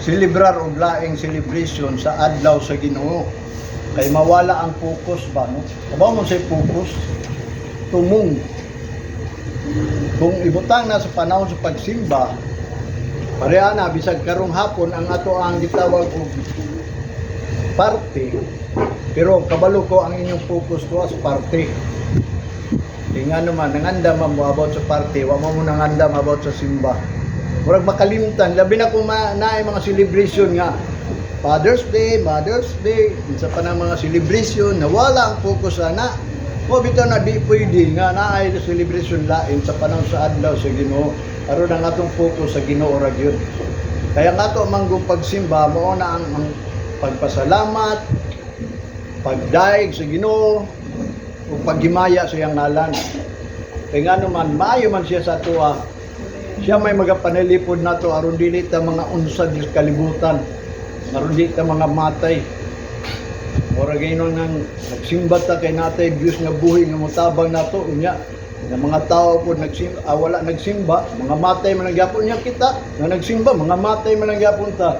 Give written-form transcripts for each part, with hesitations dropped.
celebrar og laing celebration sa adlaw sa Ginoo. Kay mawala ang focus ba, no? Aba mo say focus tumong. Kung ibutang na sa panahon sa pagsimba, pareha na bisag karong hapon ang ato ang gitawag og parte. Pero kabalo ko ang inyong focus ko sa parte. Nga naman, nangandam mo about sa parte, wa mo nangandam about sa simba. Murag makalimtan, labi na kung naay mga celebration nga Father's Day, Mother's Day, isa pa ng mga celebration na wala ang focus sana. O bitaw na di pwede nga naay celebration lain sa panahon sa adlaw sa Ginoo. Aron ang atong focus sa Ginoo ra gyud. Kaya nga to manggong pagsimba mao na ang pagpasalamat, pagdaig sa Ginoo, o paghimaya sa iyang ngalan. Kaya nga naman, maayo man siya sa tuwa. Siya may magapanalipod na to aron dili ta mga unsad sa kalibutan. Aron dili ta mga matay. Ora gaynon nang nagsimba ta kay natay Dios nga buhi nga motabang nato unya. Nga mga tao po wala nagsimba, mga matay man ang gyapon niya kita. Nga nagsimba, mga matay man ang gyapon ta.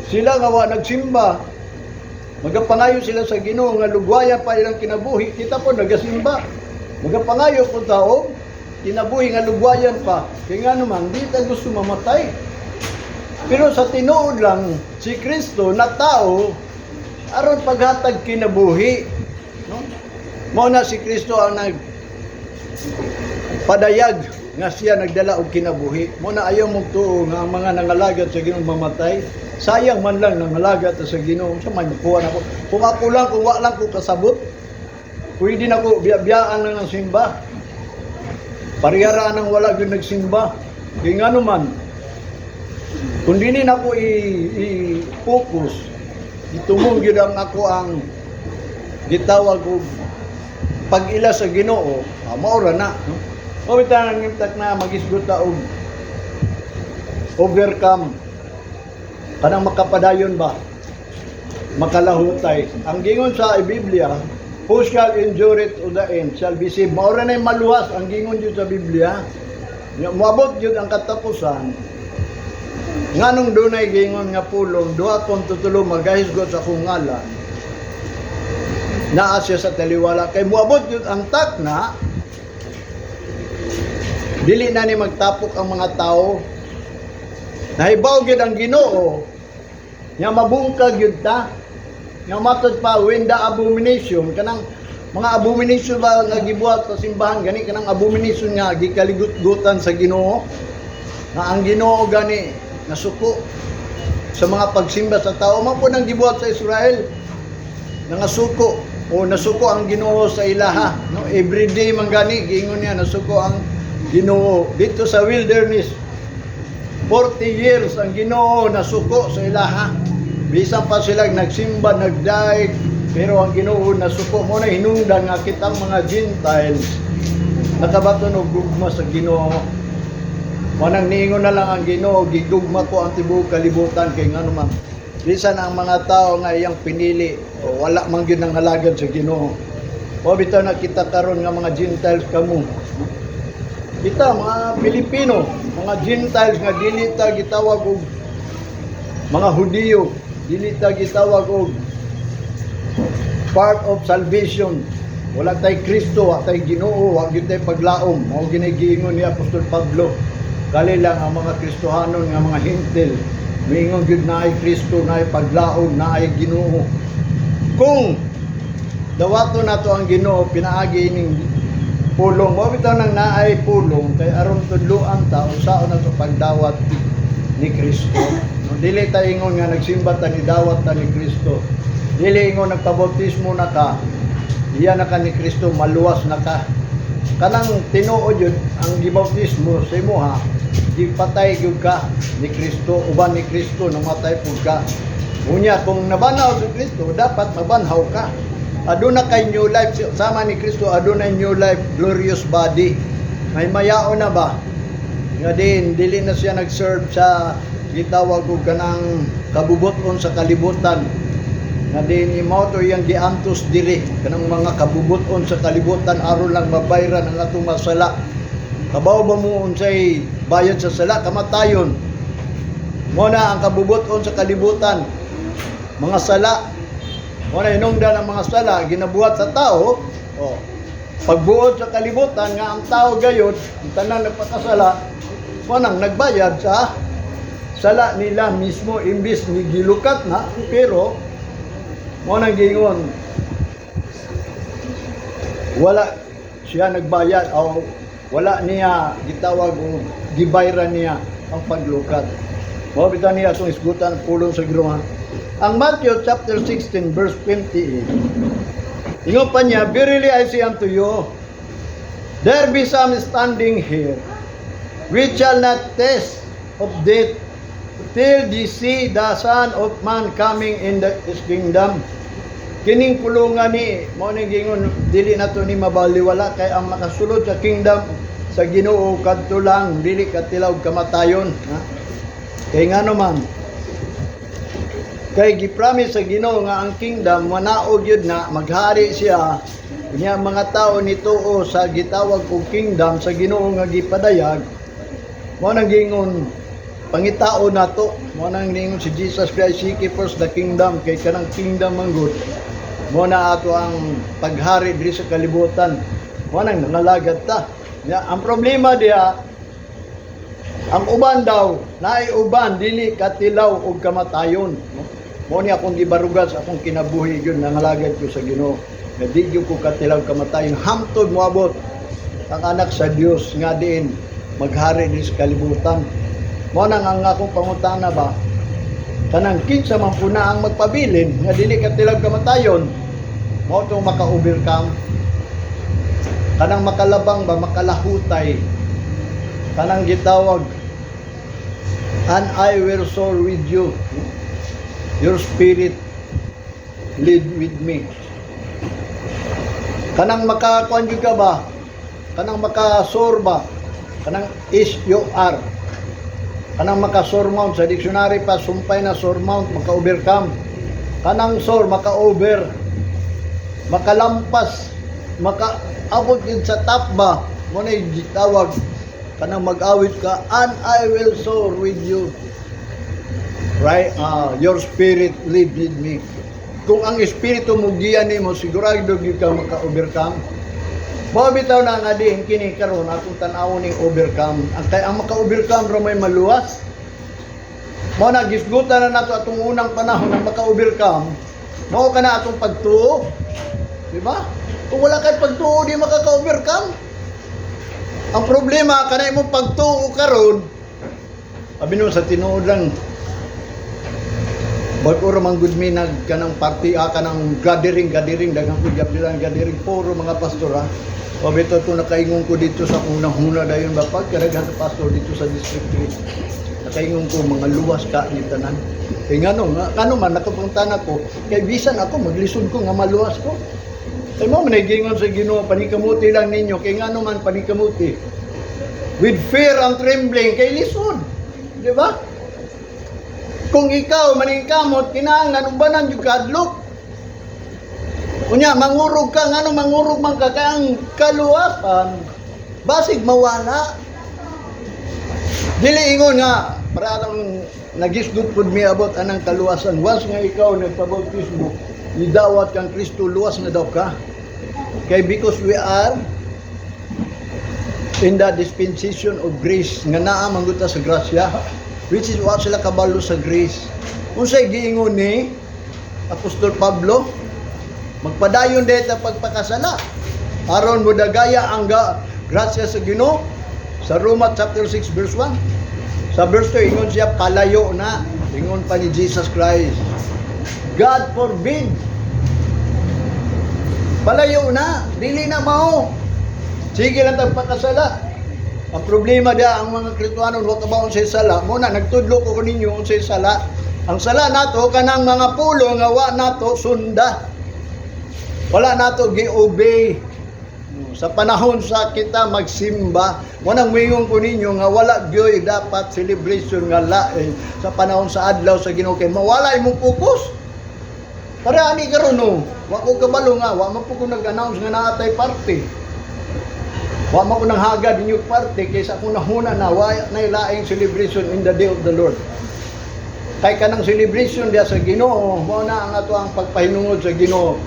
Sila nga wa nagsimba, magapangayo sila sa Ginoo nga lugwaya pa ilang kinabuhi. Kita po nagasimba. Magapangayo po tao, kinabuhi nga lugwayan pa. Kaya nga naman, di ta gusto mamatay. Pero sa tinuod lang, si Kristo na tao, aron paghatag kinabuhi. No? Mao na si Kristo ang padayag nga siya nagdala og kinabuhi. Mo na ayaw mong tuo nga ang mga nangalagad sa Ginoo mamatay. Sayang man lang nangalagad sa Ginoo. Sa man kuha na ko. Kung ako lang, kung wa lang ko kasabot, pwede na ko biyaan lang ng simba. Pariyaraan ang wala gyud nagsimba. Kaya nga naman, kung dili na ko i-focus, itumong gyud ang ako ang gitawag og pag-ila sa Ginoo, maura na. No? O bitan ang imtak na magisgot ta og overcome kanang makapadayon ba, makalahutay. Ang gingon sa Biblia, who shall endure it to the end shall be saved. Maura na maluwas ang gingon jud sa Biblia. Moabot jud ang katapusan. Nganong dunay gingon nga pulong, duha kon tutulo magahisgot sa akong ngalan. Naa siya sa taliwala kay moabot jud ang takna. Dili na ni magtapok ang mga tao. Nahibaw gyud ang Ginoo. Nya mabungkag gyud ta. Nya matod pa when the abomination kanang mga abomination ba nga gibuhat sa simbahan gani kanang abomination nga gikaligut-gutan sa Ginoo. Nga ang Ginoo gani nasuko sa mga pagsimba sa tao man po nang gibuhat sa Israel. Nangasuko o nasuko ang Ginoo sa ilaha. No, every day man gani giingon niya nasuko ang Ginoo dito sa wilderness. 40 years ang Ginoo nasuko sa ilaha. Bisan pa sila nagsimba, nagdaig, pero ang Ginoo nasuko mo na hinungdan nga kitang mga Gentiles nakabaton og gugma sa Ginoo. Manang niingon na lang ang Ginoo, gigugma ko ang tibuok kalibutan kay ngano man. Bisan ang mga tao nga iyang pinili, o wala man gyud nang halagad sa Ginoo. O bitaw na kita karon nga mga Gentiles kamo. Kita mga Pilipino, mga Gentiles nga dili ta gitawag og mga Hudiyo, dili ta gitawag og part of salvation. Wala tay Kristo, wala tay Ginoo, wala gyud tay paglaom. Mao ginigiingon ni Apostol Pablo. Kali lang ang mga Kristohanon nga mga hintil, miingon gyud naay Kristo, naay paglaom, naay Ginoo. Kung dawato nato ang Ginoo pinaagi ning pulong, mo bitaw nang naay pulong kay aron tudloan ta unsaon nato pagdawat ni Kristo. No, dili ta ingon nga nagsimba ta ni dawat ta ni Kristo. Dili ingon nagpabautismo na ka, iya na ka ni Kristo, maluwas na ka. Kanang tinuod yun ang gibautismo sa imuha, gipatay gyud ka ni Kristo, uban ni Kristo namatay pud ka. Unya kung nabanhaw si Kristo, dapat mabanhaw ka. Aduna kay new life sama ni Kristo, aduna new life, glorious body. May mayao na ba? Nga din dili na siya nag-serve sa gitawag og kanang kabubuton sa kalibutan. Nga din imo to yang giantos diri kanang mga kabubuton sa kalibutan aron lang mabayran ang atong masala. Kabaw ba mo unsay bayad sa sala, kamatayon. Mo na ang kabubuton sa kalibutan, mga sala. Mo na inungdan ang mga sala ginabuhat sa tao. Oh. Pagbuot sa kalibutan nga ang tao gayud, ang tanan nagpakasala, mo nang nagbayad sa sala nila mismo imbis ni gilukat na, pero mo nang gingon wala siya nagbayad o wala niya gitawag o gibayran niya ang paglukat. Mo bitaw niya atong isgutan pulong sa Ginoo. Ang Matthew chapter 16 verse 28. Ingon pa niya, verily I say unto you, there be some standing here which shall not taste of death till ye see the Son of Man coming in his kingdom. Kining pulungan ni mo ni gingon dili nato ni mabaliwala kay ang makasulod sa kingdom sa Ginoo kadto lang dili katilaw kamatayon, ha? Kay ngano man kay gipromise sa Ginoo nga ang kingdom manaog yun na maghari siya niya mga tao nituo sa gitawag og kingdom sa Ginoo nga gipadayag. Mo nang gingon pangitao nato, mo nang gingon si Jesus Christ, seek ye first the kingdom, kay kanang kingdom manggod mo na ato ang paghari diri sa kalibutan. Mo nang nangalagad ta. Ya, ang problema diha, ang uban daw, naay uban dili katilaw og kamatayon. Mo ni akong gibarugan sa akong kinabuhi gyud nangalagad ko sa Ginoo. Nga di gyud ko katilaw kamatayon hamtod moabot ang anak sa Dios nga diin maghari diri sa kalibutan. Mo nang ang akong pangutana ba, kanang kinsa man puna ang magpabilin nga dili katilaw kamatayon, mo tong maka-overcome, kanang makalabang ba, makalahutay, kanang gitawag, and I will soar with you, your spirit lead with me. Kanang makakuan ka ba, kanang makasoar ba, kanang is-you-are, kanang maka-surmount sa dictionary pa sumpay na surmount, maka-overcome, kanang soar, maka-over, makalampas, maka-abot yun sa top ba, mo na yung tawag, kanang mag-awit ka, and I will soar with you, right? Your spirit lead with me. Kung ang espiritu mo giyan nimo, sigurado gyud ka maka-overcome. Mo bitaw na nga din kini karon atong tan-awon ning overcome. Ang maka-overcome ra may maluwas. Mo na gisgutan na nato atong unang panahon ng maka-overcome. Mao kana atong pagtuo. Di ba? Kung wala kay pagtuo di makaka-overcome. Ang problema kana imong pagtuo karon. Abi no sa tinuod lang. Bago ra man gud mi kanang party kanang gathering daghang kuyab nila gathering puro mga pastor ha. O bito to nakaingon ko dito sa unang-una dayon ba pagkaraghan sa pastor dito sa district 3. Nakaingon ko mga luwas ka ni tanan. Kay ngano man nakapunta na ko kay bisan ako maglisod ko nga maluwas ko. Kay mo man gingon sa Ginoo panikamuti lang ninyo kay ngano man panikamuti. With fear and trembling kay lisod. Di ba? Kung ikaw maningkamot kinahanglan ubanan jud ka adlok. Unya mangurog ka ngano mangurog man ka kay ang kaluwasan basig mawala. Dili ingon nga para atong nagisgot pud mi abot anang kaluwasan once nga ikaw nagpabautismo nidawat kang Kristo luwas na daw ka. Kay because we are in the dispensation of grace nga naa man gud ta sa grasya. Which is what sila kabalo sa grace. Unsay giingon ni Apostol Pablo, magpadayon deta pagpakasala aron mo dagaya ang grasya sa Ginoo sa Roma chapter 6 verse 1. Sa verse 2 ingon siya palayo na, ingon pa ni Jesus Christ, God forbid. Palayo na, dili na mao. Sige lang tag pakasala. Ang problema dia ang mga Kristiyanon wa kabaon sa sala. Mo na nagtudlo ko ninyo unsay sala. Ang sala nato kanang mga pulo nga wa nato sunda. Wala nato gi-obey. Sa panahon sa kita magsimba, mo nang mingon ko ninyo nga wala gyoy dapat celebration nga lain sa panahon sa adlaw sa Ginoo kay mawala imong focus. Para ani karon no, wa ko kabalo nga wa man po ko nag-announce nga naatay party. Wa man ko nang hagad inyong parte kaysa kung nahuna na wa na laing celebration in the day of the Lord. Kay kanang celebration diya sa Ginoo, mao na ang ato ang pagpahinungod sa Ginoo.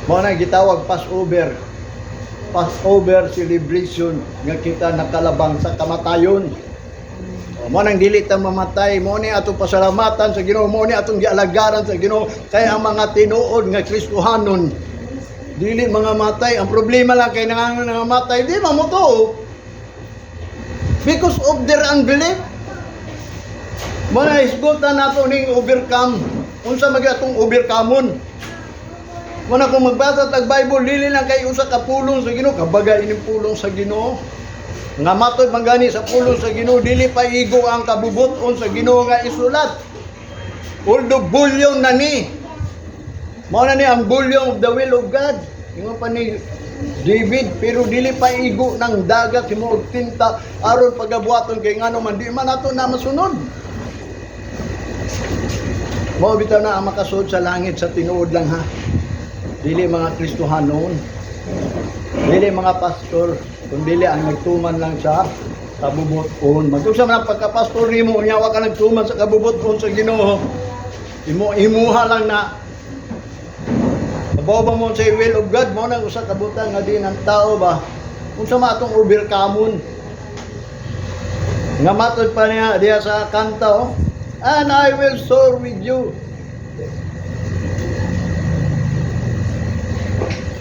Mao na gitawag Passover. Passover celebration nga kita nakalabang sa kamatayon. Mo nang dili ta mamatay, mo ni atong pasalamatan sa Ginoo, mo ni atong gialagaran sa Ginoo. Kay ang mga tinuod nga Kristohanon dili mga matay. Ang problema lang kay nangamatay, di mamuto. Because of their unbelief. Mo na isgutan nato ning overcome. Unsa magi atong overcome-on? Mo na kung magbasa tag Bible, dili lang kay usa ka pulong sa Ginoo, kabagay ining pulong sa Ginoo. Nga matod manggani sa pulong sa Ginoo, dili pa igo ang kabubuton sa Ginoo nga isulat. Although bulyong na ni. Mao na ni ang bulyong of the will of God. Ingon pa ni David, pero dili pa igo ng dagat himuog tinta aron pagabuhaton kay ngano man di man nato na masunod. Mao bitaw na ang makasud sa langit sa tinuod lang ha. Dili mga Kristohanon, dili mga pastor, kundi ang nagtuman lang sa kabubuton. Magtusa man ang pagka-pastor nimo, nya wa ka nagtuman sa kabubuton sa Ginoo. Imuha lang na mabaw mo sa will of God, mo nang usa ka butang nga din ang tao ba. Unsa ma atong overcome? Nga matod pa niya diya sa kanta, oh, and I will soar with you.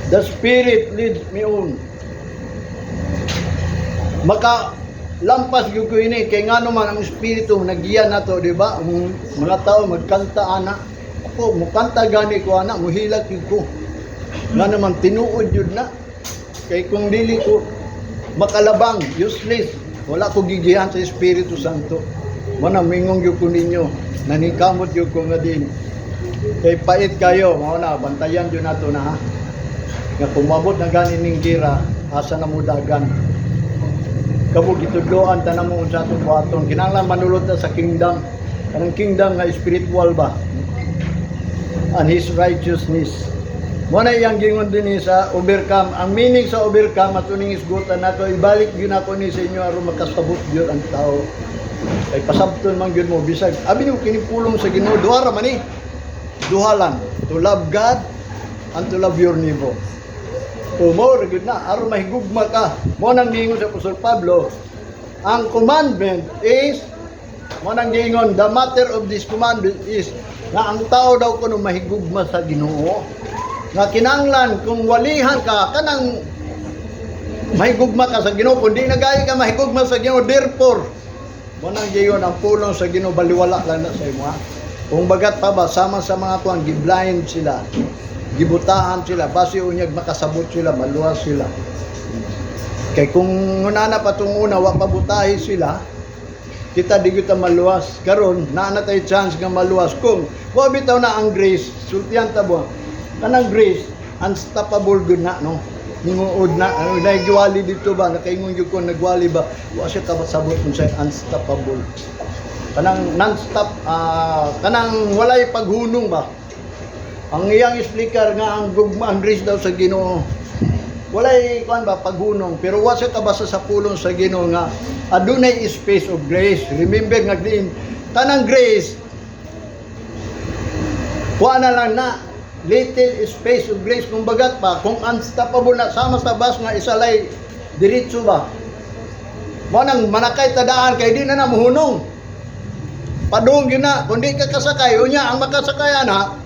The Spirit leads me on. Maka lampas gyud ko ini kay ngano man ang Espiritu nagiya nato, di ba? Ang mga tao magkanta ana. Ako mukanta gani ko ana, muhilag gyud ko. Ngano man tinuod jud na. Kay kung dili ko makalabang, useless. Wala ko gigihan sa Espiritu Santo. Mana mingong gyud ko ninyo, nanikamot gyud ko nga din. Kay pait kayo, mao na bantayan jud nato na ha. Nga kumabot na ganin ning gira, asa na mo dagan. Kabog itudloan tanan mo unsa atong buhaton. Kinahanglan manulot ta sa kingdom. Kanang kingdom nga spiritual ba? And His righteousness. Mo na iyang gingon dinhi sa overcome. Ang meaning sa overcome ato ning isgutan nato, ibalik gyud ako ni sa inyo aron makasabot gyud ang tao. Kay pasabton man gyud mo bisag abi ni kini pulong sa Ginoo, duha ra man ni. Duha lang, to love God and to love your neighbor. Mo gyud na aron mahigugma ka. Mo nang giingon sa Apostol Pablo, ang commandment is, mo nang giingon, the matter of this commandment is na ang tao daw kuno mahigugma sa Ginoo. Nga kinahanglan kung walihan ka kanang mahigugma ka sa Ginoo, kundi nagayi ka mahigugma sa Ginoo. Therefore, mo nang giingon ang pulong sa Ginoo baliwala lang na sa imo. Kung bagat pa ba sama sa mga tuang giblind sila, gibutahan sila, base unyag makasabot sila, maluwas sila. Kay kung unana pa itong una, wa pabutahi sila, kita di kita maluwas. Karon naana tayo chance nga maluwas. Kung wa bitaw na ang grace, sultihan tabo. Kanang grace, unstoppable good na, no? Ninguod na, nagiwali dito ba? Nakaingon yung ko nagwali ba? Wa siya kabasabot kung siya unstoppable. Kanang non-stop, kanang walay paghunong ba? Ang iyang explicar nga ang gugma ang grace daw sa Ginoo. Walay kuan ba paghunong, pero wa siya kabasa sa pulong sa Ginoo nga adunay space of grace. Remember nga din tanang grace wa na lang na little space of grace. Kung bagat pa kung unstoppable na sama sa bus nga isalay diretso ba. Mo nang manakay tadaan kay di na muhunong. Padung gyud na kun di ka kasakay unya ang makasakay ana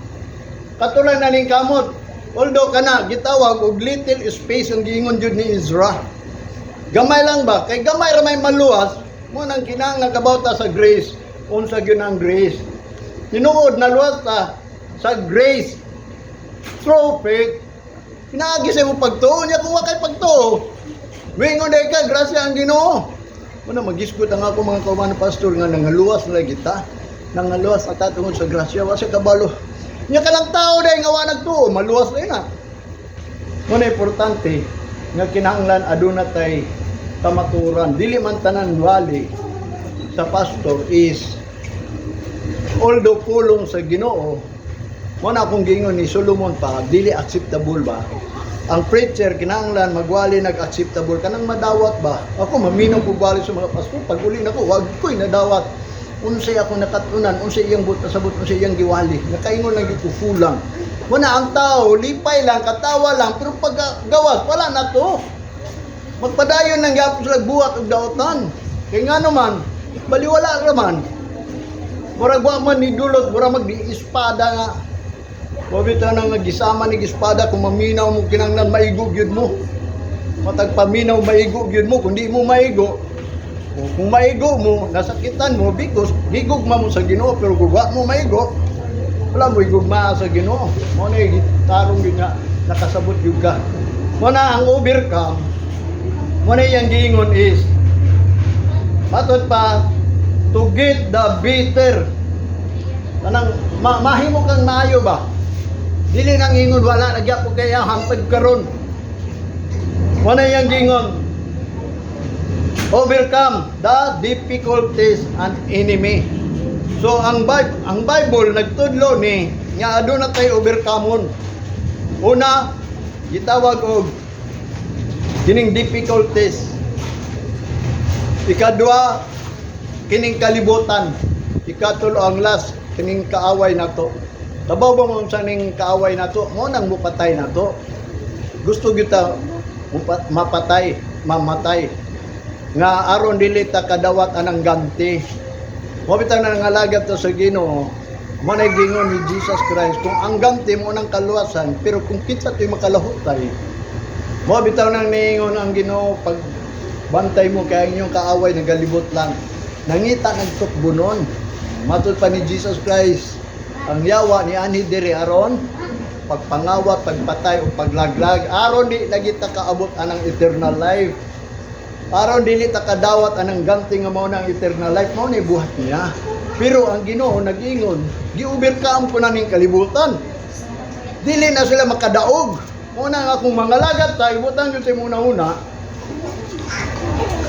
katulad na ning kamot. Although kana gitawag og little space ang giingon jud ni Ezra. Gamay lang ba? Kay gamay ra may maluwas, mo nang kinahanglan kabawta sa grace. Unsa gyud ang grace? Tinuod na luwas ta sa grace through faith. Pinaagi sa mo pagtuo niya kung wa kay pagtuo. Wingon day ka grasya ang Ginoo. Muna magisgot ang ako mga kauman pastor nga nangaluwas na kita. Nangaluwas at tungod sa grasya wa sa kabalo. Nya kalang tao day nga wa nagtuo, maluwas na na. Muna importante nga kinahanglan aduna tay kamaturan. Dili man tanan wali sa pastor is although pulong sa Ginoo. Muna akong giingon ni Solomon pa, dili acceptable ba? Ang preacher kinahanglan magwali nag-acceptable kanang madawat ba? Ako maminaw ko wali sa mga pastor, pag uli nako wag ko'y nadawat. unsay ako nakatunan, unsay iyang buta sabot, unsay iyang giwali. Nakaingon lang gyud ko kulang. Wala ang tao, lipay lang, katawa lang, pero pag gawas, wala na to. Magpadayon ng gyapon sila buhat og daotan. Kay nga naman, baliwala raman. Murag wa man ni dulot, murag magdi-espada nga. Wabita nang nagisama ni espada kung maminaw mo kinanglan maigog yun mo. Matag paminaw maigog yun mo, kung di mo maigo, kung maigo mo, nasakitan mo, because higugma mo sa Ginoo, pero kung wa mo maigo, wala mo higugma sa Ginoo. Mo na tarong yun nga, nakasabot yun ka. Mo na ang overcome, mo na yung giingon is, matot pa, to get the better. Kanang mahimo kang maayo ba? Dili nang ingon wala nagya ko kaya hangtod karon. Wala yang gingon. Overcome the difficulties and enemy. So ang Bible nagtudlo ni nga aduna tay overcome. Una, gitawag og kining difficulties. Ikadua, kining kalibutan. Ikatulo ang last, kining kaaway nato. Tabaw ba mo sa ning kaaway nato? Mo nang mupatay nato. Gusto kita mapatay, mamatay. Nga aron dili ta kadawat anang ganti. Mo bitaw na nangalagat to sa Ginoo. Mo na gingon ni Jesus Christ kung ang ganti mo nang kaluwasan, pero kung kita to'y makalahutay. Mo bitaw nang niingon ang Ginoo pag bantay mo kay inyong kaaway nagalibot lang. Nangita nagtukbunon. Matud pa ni Jesus Christ, ang yawa ni anhi diri aron pagpangawa, pagpatay o paglaglag aron di lagi ta kaabot anang eternal life. Aron dili ta kadawat anang ganti nga mao nang eternal life, mao ni buhat niya. Pero ang Ginoo nag-ingon, gi-overcome ko na ning kalibutan. Dili na sila makadaog. Mo na akong mangalagad ta ibutan gyud sa una-una.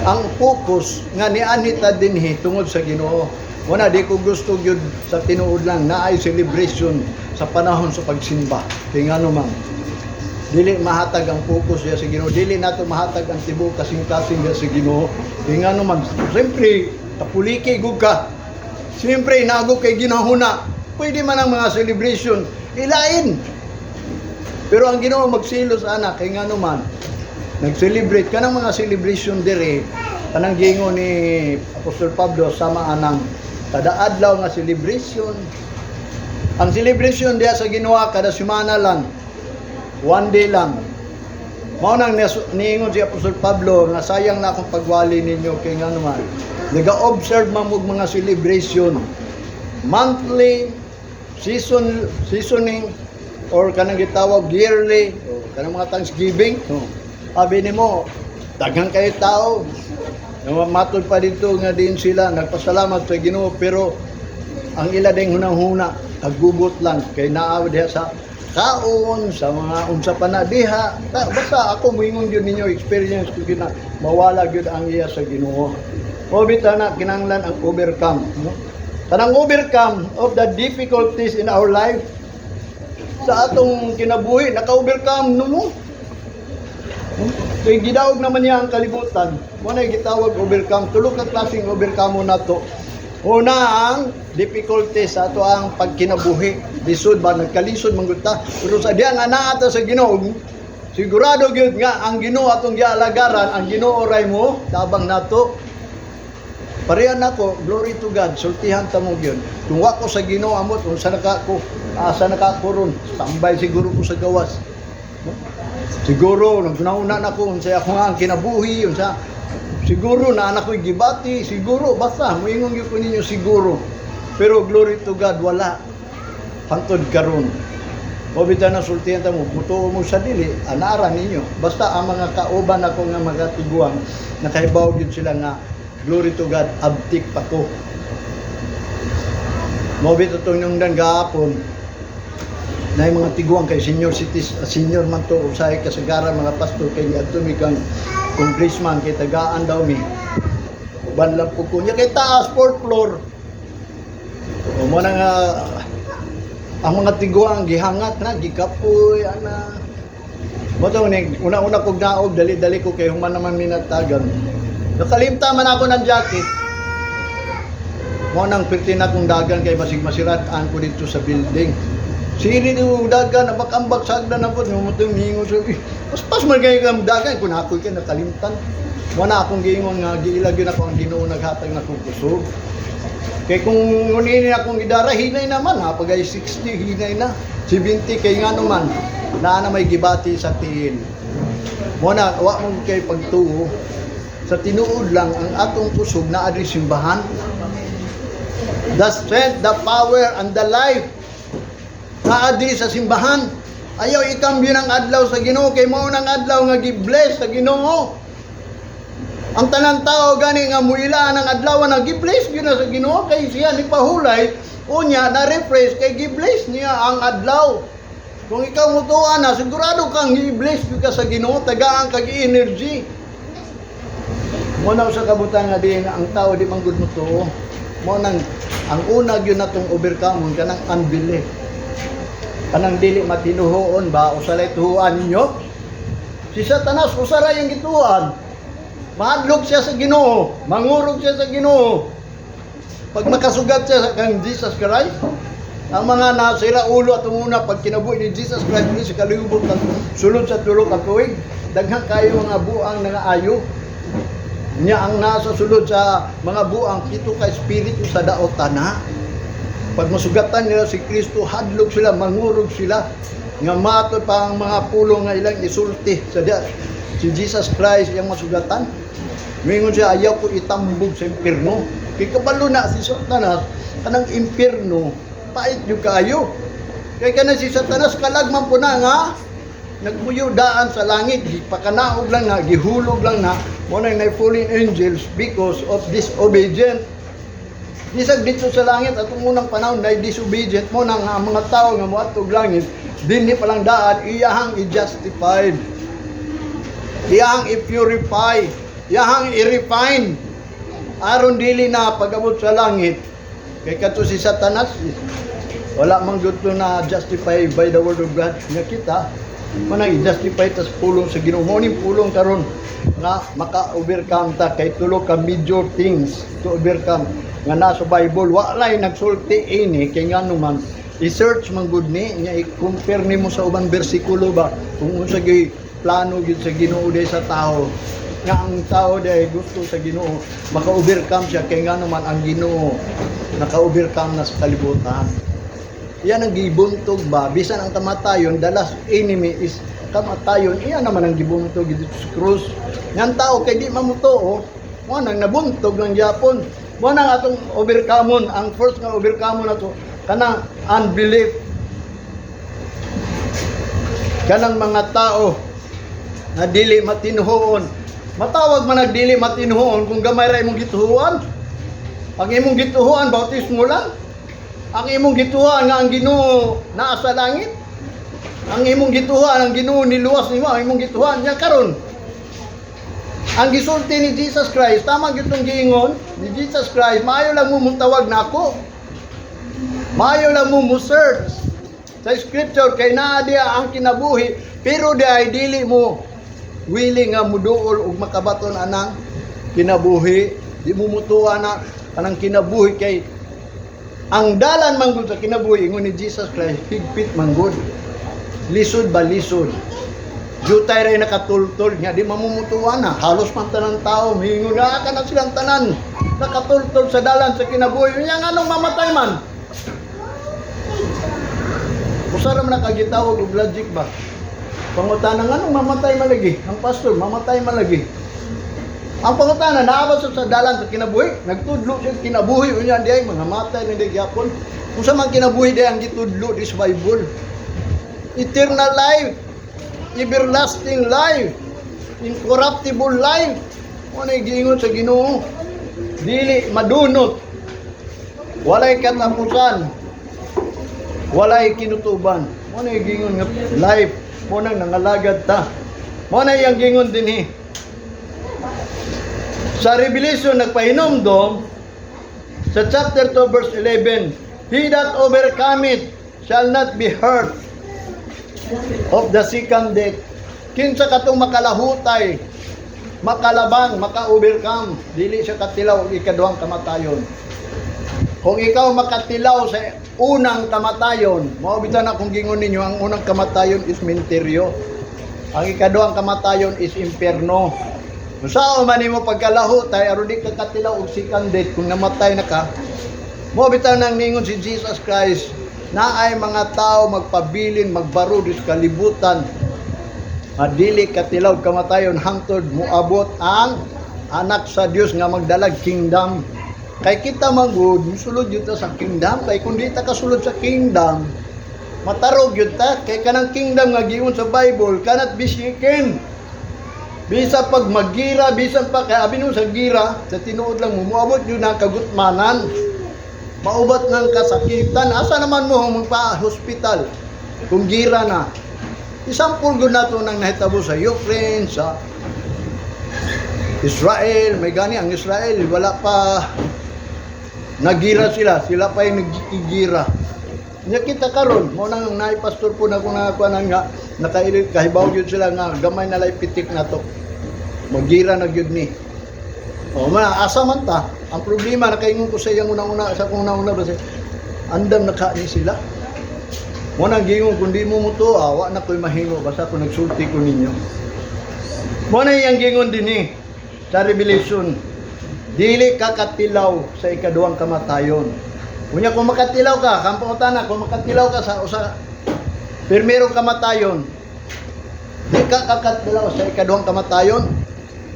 Ang focus nga ni anita dinhi tungod sa Ginoo. Wala di ko gusto gyud sa tinuod lang naay celebration sa panahon sa pagsimba. Kay ngano man dili mahatag ang focus niya sa Ginoo, dili nato mahatag ang tibuok kasing-kasing niya sa Ginoo. Kay ngano man siyempre kapuliki gud ka. Siyempre nago kay ginahuna. Pwede man ang mga celebration ilain. Pero ang Ginoo magsilos ana kay ngano man nag-celebrate kanang mga celebration dire kanang gingon ni Apostol Pablo sama anang kada adlaw nga celebration. Ang celebration diya sa Ginoo kada semana lang. One day lang. Mao nang niingon si Apostol Pablo nga sayang na akong pagwali ninyo kay nga naman. Nega-observe man og mga celebration. Monthly, seasoning or kanang gitawag yearly, o kanang mga Thanksgiving. Sabi nimo, daghang kayo tao. Matod pa dito nga din sila nagpasalamat sa Ginoo, pero ang ila ding hunang-huna nagbubot lang kay naa diha sa kaon sa mga unsa pa na diha. Basta ako moingon gyud ninyo experience ko gina mawala gyud ang iya sa Ginoo. O bitana kinahanglan ang overcome. Kanang overcome of the difficulties in our life sa atong kinabuhi naka-overcome mo. Kaya gidaog naman niya ang kalibutan. Muna gitawag overcome. Tulog ka klaseng overcome mo na to. Una ang difficulties sa ato ang pagkinabuhi. Lisod ba? Nagkalisod mangguta. Pero sa diyan nga naata sa Ginoo, sigurado gyud nga ang Ginoo atong gialagaran, ang Ginoo ray mo, tabang nato. Pareha nako, glory to God, sultihan ta mo gyud. Kung wa ko sa Ginoo amot, unsa asa nakakuron, tambay siguro ko sa gawas. Siguro nagnauna na ko unsa ako nga ang kinabuhi unsa siguro na anak ko gibati siguro basta moingon gyud ko ninyo siguro, pero glory to God wala hangtod karon. O bitaw na sultihan ta mo mutuo mo sa dili anara ninyo basta ang mga kauban ako nga magatiguang nakahibaw gyud sila nga glory to God abtik pa ko. Mo bitaw tong nungdan gahapon na yung mga tiguang kay senior man to usahay kasagaran mga pastor kay adto mi kang congressman kay tagaan daw mi uban lang po ko niya kay taas 4th floor o mo na nga ang mga tiguang gihangat na gikapoy ana mo to ni una-una kog naog dali-dali ko kay human naman minatagan nakalimta man ako ng jacket Mo nang perti na kong dagan kay basig masiratan ko dito sa building. Siri ni dagan ambak-ambak sagda na po mo tong mingon sa pas man kay kam dagan kun ako kay nakalimtan. Mo na akong giingon nga giilagyan ako ang Ginoo naghatag na kong kusog. Kay kung ngunini akong idara hinay naman ha pagay 60 hinay na 70 kay nga naman na may gibati sa tiil. Mo na wa mo kay pagtuo sa tinuod lang ang atong kusog na adri simbahan. The strength, the power, and the life na adri sa simbahan. Ayaw ikambyo ng adlaw sa Ginoo kay mao nang adlaw nga gi-bless sa Ginoo. Ang tanang tao gani nga muila ng adlaw nga gi-bless gyud na sa Ginoo kay siya ni pahulay unya na refresh kay gi-bless niya ang adlaw. Kung ikaw mutuan na sigurado kang gi-bless ka sa Ginoo tagaan kag energy. Mo na sa kabutan nga din ang tao di man gud mutuo. Mo nang ang una gyud natong overcome kanang unbelief. Kanang dili matinuhoon ba usalay tuhuan ninyo? Si Satanas usara yung gituan. Mahadlok siya sa Ginoo, mangurog siya sa Ginoo. Pag makasugat siya sa kang Jesus Christ, ang mga nasira ulo at una pag kinabuhi ni Jesus Christ ni sa kalibot ng sulod sa tulo ka tuig, daghang kayo mga buang nangaayo. Niya ang nasa sulod sa mga buang pito ka espiritu sa daotan na. Pag masugatan nila si Kristo, hadlok sila, mangurog sila. Nga matod pa ang mga pulong nga ilang isulti sa si Jesus Christ yung masugatan. Mingon siya, ayaw ko itambog sa impyerno. Kaya kabalo na si Satanas, kanang impyerno, pait yung kayo. Kaya ka na si Satanas, kalagman po na nga, nagmuyo daan sa langit, pakanaog lang na, gihulog lang na, muna na fallen angels because of disobedient. Isag dito sa langit at unang panahon na disobedient mo nang mga tao nga muatog langit, dinhi palang daan, iyahang i-justified. Iyahang i-purify, iyahang i-refine. Aron dili na pag-abot sa langit. Kay kadto si Satanas, wala man gud na justify by the word of God nga kita. Manang i-justify tas pulong sa Ginoo. Mo ning pulong karon nga maka-overcome ta kay tulo ka major things to overcome nga nasa Bible. Walay nagsulti ini kay nga naman i-search man gud ni nya i-compare nimo sa ubang bersikulo ba kung unsa gyud plano gyud sa Ginoo day sa tao nga ang tao day gusto sa Ginoo maka-overcome siya kay nga naman ang Ginoo naka-overcome na sa kalibutan. Yan ang gibuntog ba bisan ang kamatayon, the last enemy is kamatayon. Iyan naman ang gibuntog dito sa krus. Yang tao kay di mamutuo, mo nang nabuntog ng Japon. Mo nang atong overcome ang first nga overcome na to kanang unbelief. Kanang mga tao na dili matinuhoon. Matawag man nagdili matinuhoon kung gamay ra imong gituhuan. Ang imong gituhuan bautismo lang. Ang imong gituhuan nga ang Ginoo naa sa langit. Ang imong gituhuan ang Ginoo niluwas nimo, ang imong gituhuan nya karon. Ang gisulti ni Jesus Christ, tama gyud tong giingon ni Jesus Christ, maayo lang mo mutawag nako. Maayo lang mo search sa scripture kay naa diha ang kinabuhi, pero di ay dili mo willing nga muduol og makabaton anang kinabuhi. Di mo mutuwa na anang kinabuhi kay ang dalan manggod sa kinabuhi ingon ni Jesus Christ, higpit manggod. Lisod ba lisod? Jutay ray nakatultol nga di mamumutuan na. Halos man tanang tao mingon na kana silang tanan nakatultol sa dalan sa kinabuhi. Nya nganong mamatay man? Usara man nakagitawag og logic ba? Pangutana nganong mamatay malagi? Ang pastor mamatay malagi. Ang pangutana naabot sa dalan sa kinabuhi, nagtudlo siya kinabuhi unya diay mga matay ni gyapon. Unsa man kinabuhi diay ang gitudlo dis Bible? Eternal life, everlasting life, incorruptible life. Ano giingon sa Ginoo? Dili madunot. Walay katapusan. Walay kinutuban. Ano giingon nga life mo nang nangalagad ta. Mo na yang gingon dinhi. Sa Revelation nagpahinomdom sa chapter 2 verse 11, he that overcometh shall not be hurt of the second death. Kinsa katong makalahutay, makalabang, maka-overcome, dili siya katilaw og ikaduhang kamatayon. Kung ikaw makatilaw sa unang kamatayon, maubitan na kung gingon ninyo, ang unang kamatayon is menteryo. Ang ikaduhang kamatayon is impierno. Kung saan man mo pagkalaho, tayo aron di ka katilaw og second death kung namatay na ka. Maubitan nang ningon si Jesus Christ na ay mga tao magpabilin, magbarud sa kalibutan. Dili katilaw kamatayon hangtod moabot ang anak sa Dios nga magdalag kingdom. Kay kita manggod, musulod yun ta sa kingdom. Kay kung di ta kasulod sa kingdom, matarog yun ta. Kay kanang kingdom nga giun sa Bible, cannot be shaken. Bisa pag magira, bisa pa, kaya abin mo sa gira, sa tinuod lang mo, muabot yun ang kagutmanan. Maubat ng kasakitan. Asa naman mo magpa-hospital kung gira na? Isampul ko na ito nang nahitabo sa Ukraine, sa Israel. May gani ang Israel, wala pa nagira sila pa yung nagigira. Nya kita karon mo nang naipastor po na kung nakakuha nga nakailit kahibaw yun sila nga gamay na lay pitik na to. Magira na gyud ni. O asa man ta? Ang problema nakaingon ko sa iyang unang-una sa kung una-una ba andam nakaani sila. Mo nang gingon kun di mo muto wa na koy mahingo basta ko nagsulti ko ninyo. Mo na iyang gingon dinhi sa Revelation. Dili ka katilaw sa ikaduhang kamatayon. Kunya kung makatilaw ka, kampungutana, kung makatilaw ka sa pirmerong kamatayon, di ka kakatilaw sa ikaduhang kamatayon.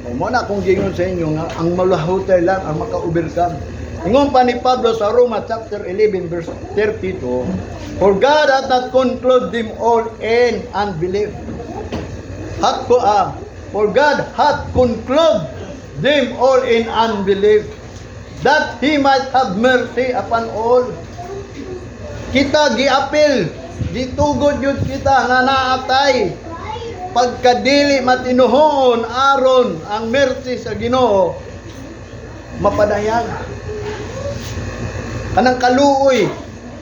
O mo na kung gingon sa inyo nga, ang malahutay lang ang maka-overcome. Ingon pa ni Pablo sa Roma chapter 11 verse 32, for God hath not concluded them all in unbelief. For God hath concluded them all in unbelief, that He might have mercy upon all. Kita giapil, gitugod yun kita nga naatay. Pagkadili matinuhon aron ang mercy sa Ginoo, mapadayag. Kanang kaluoy,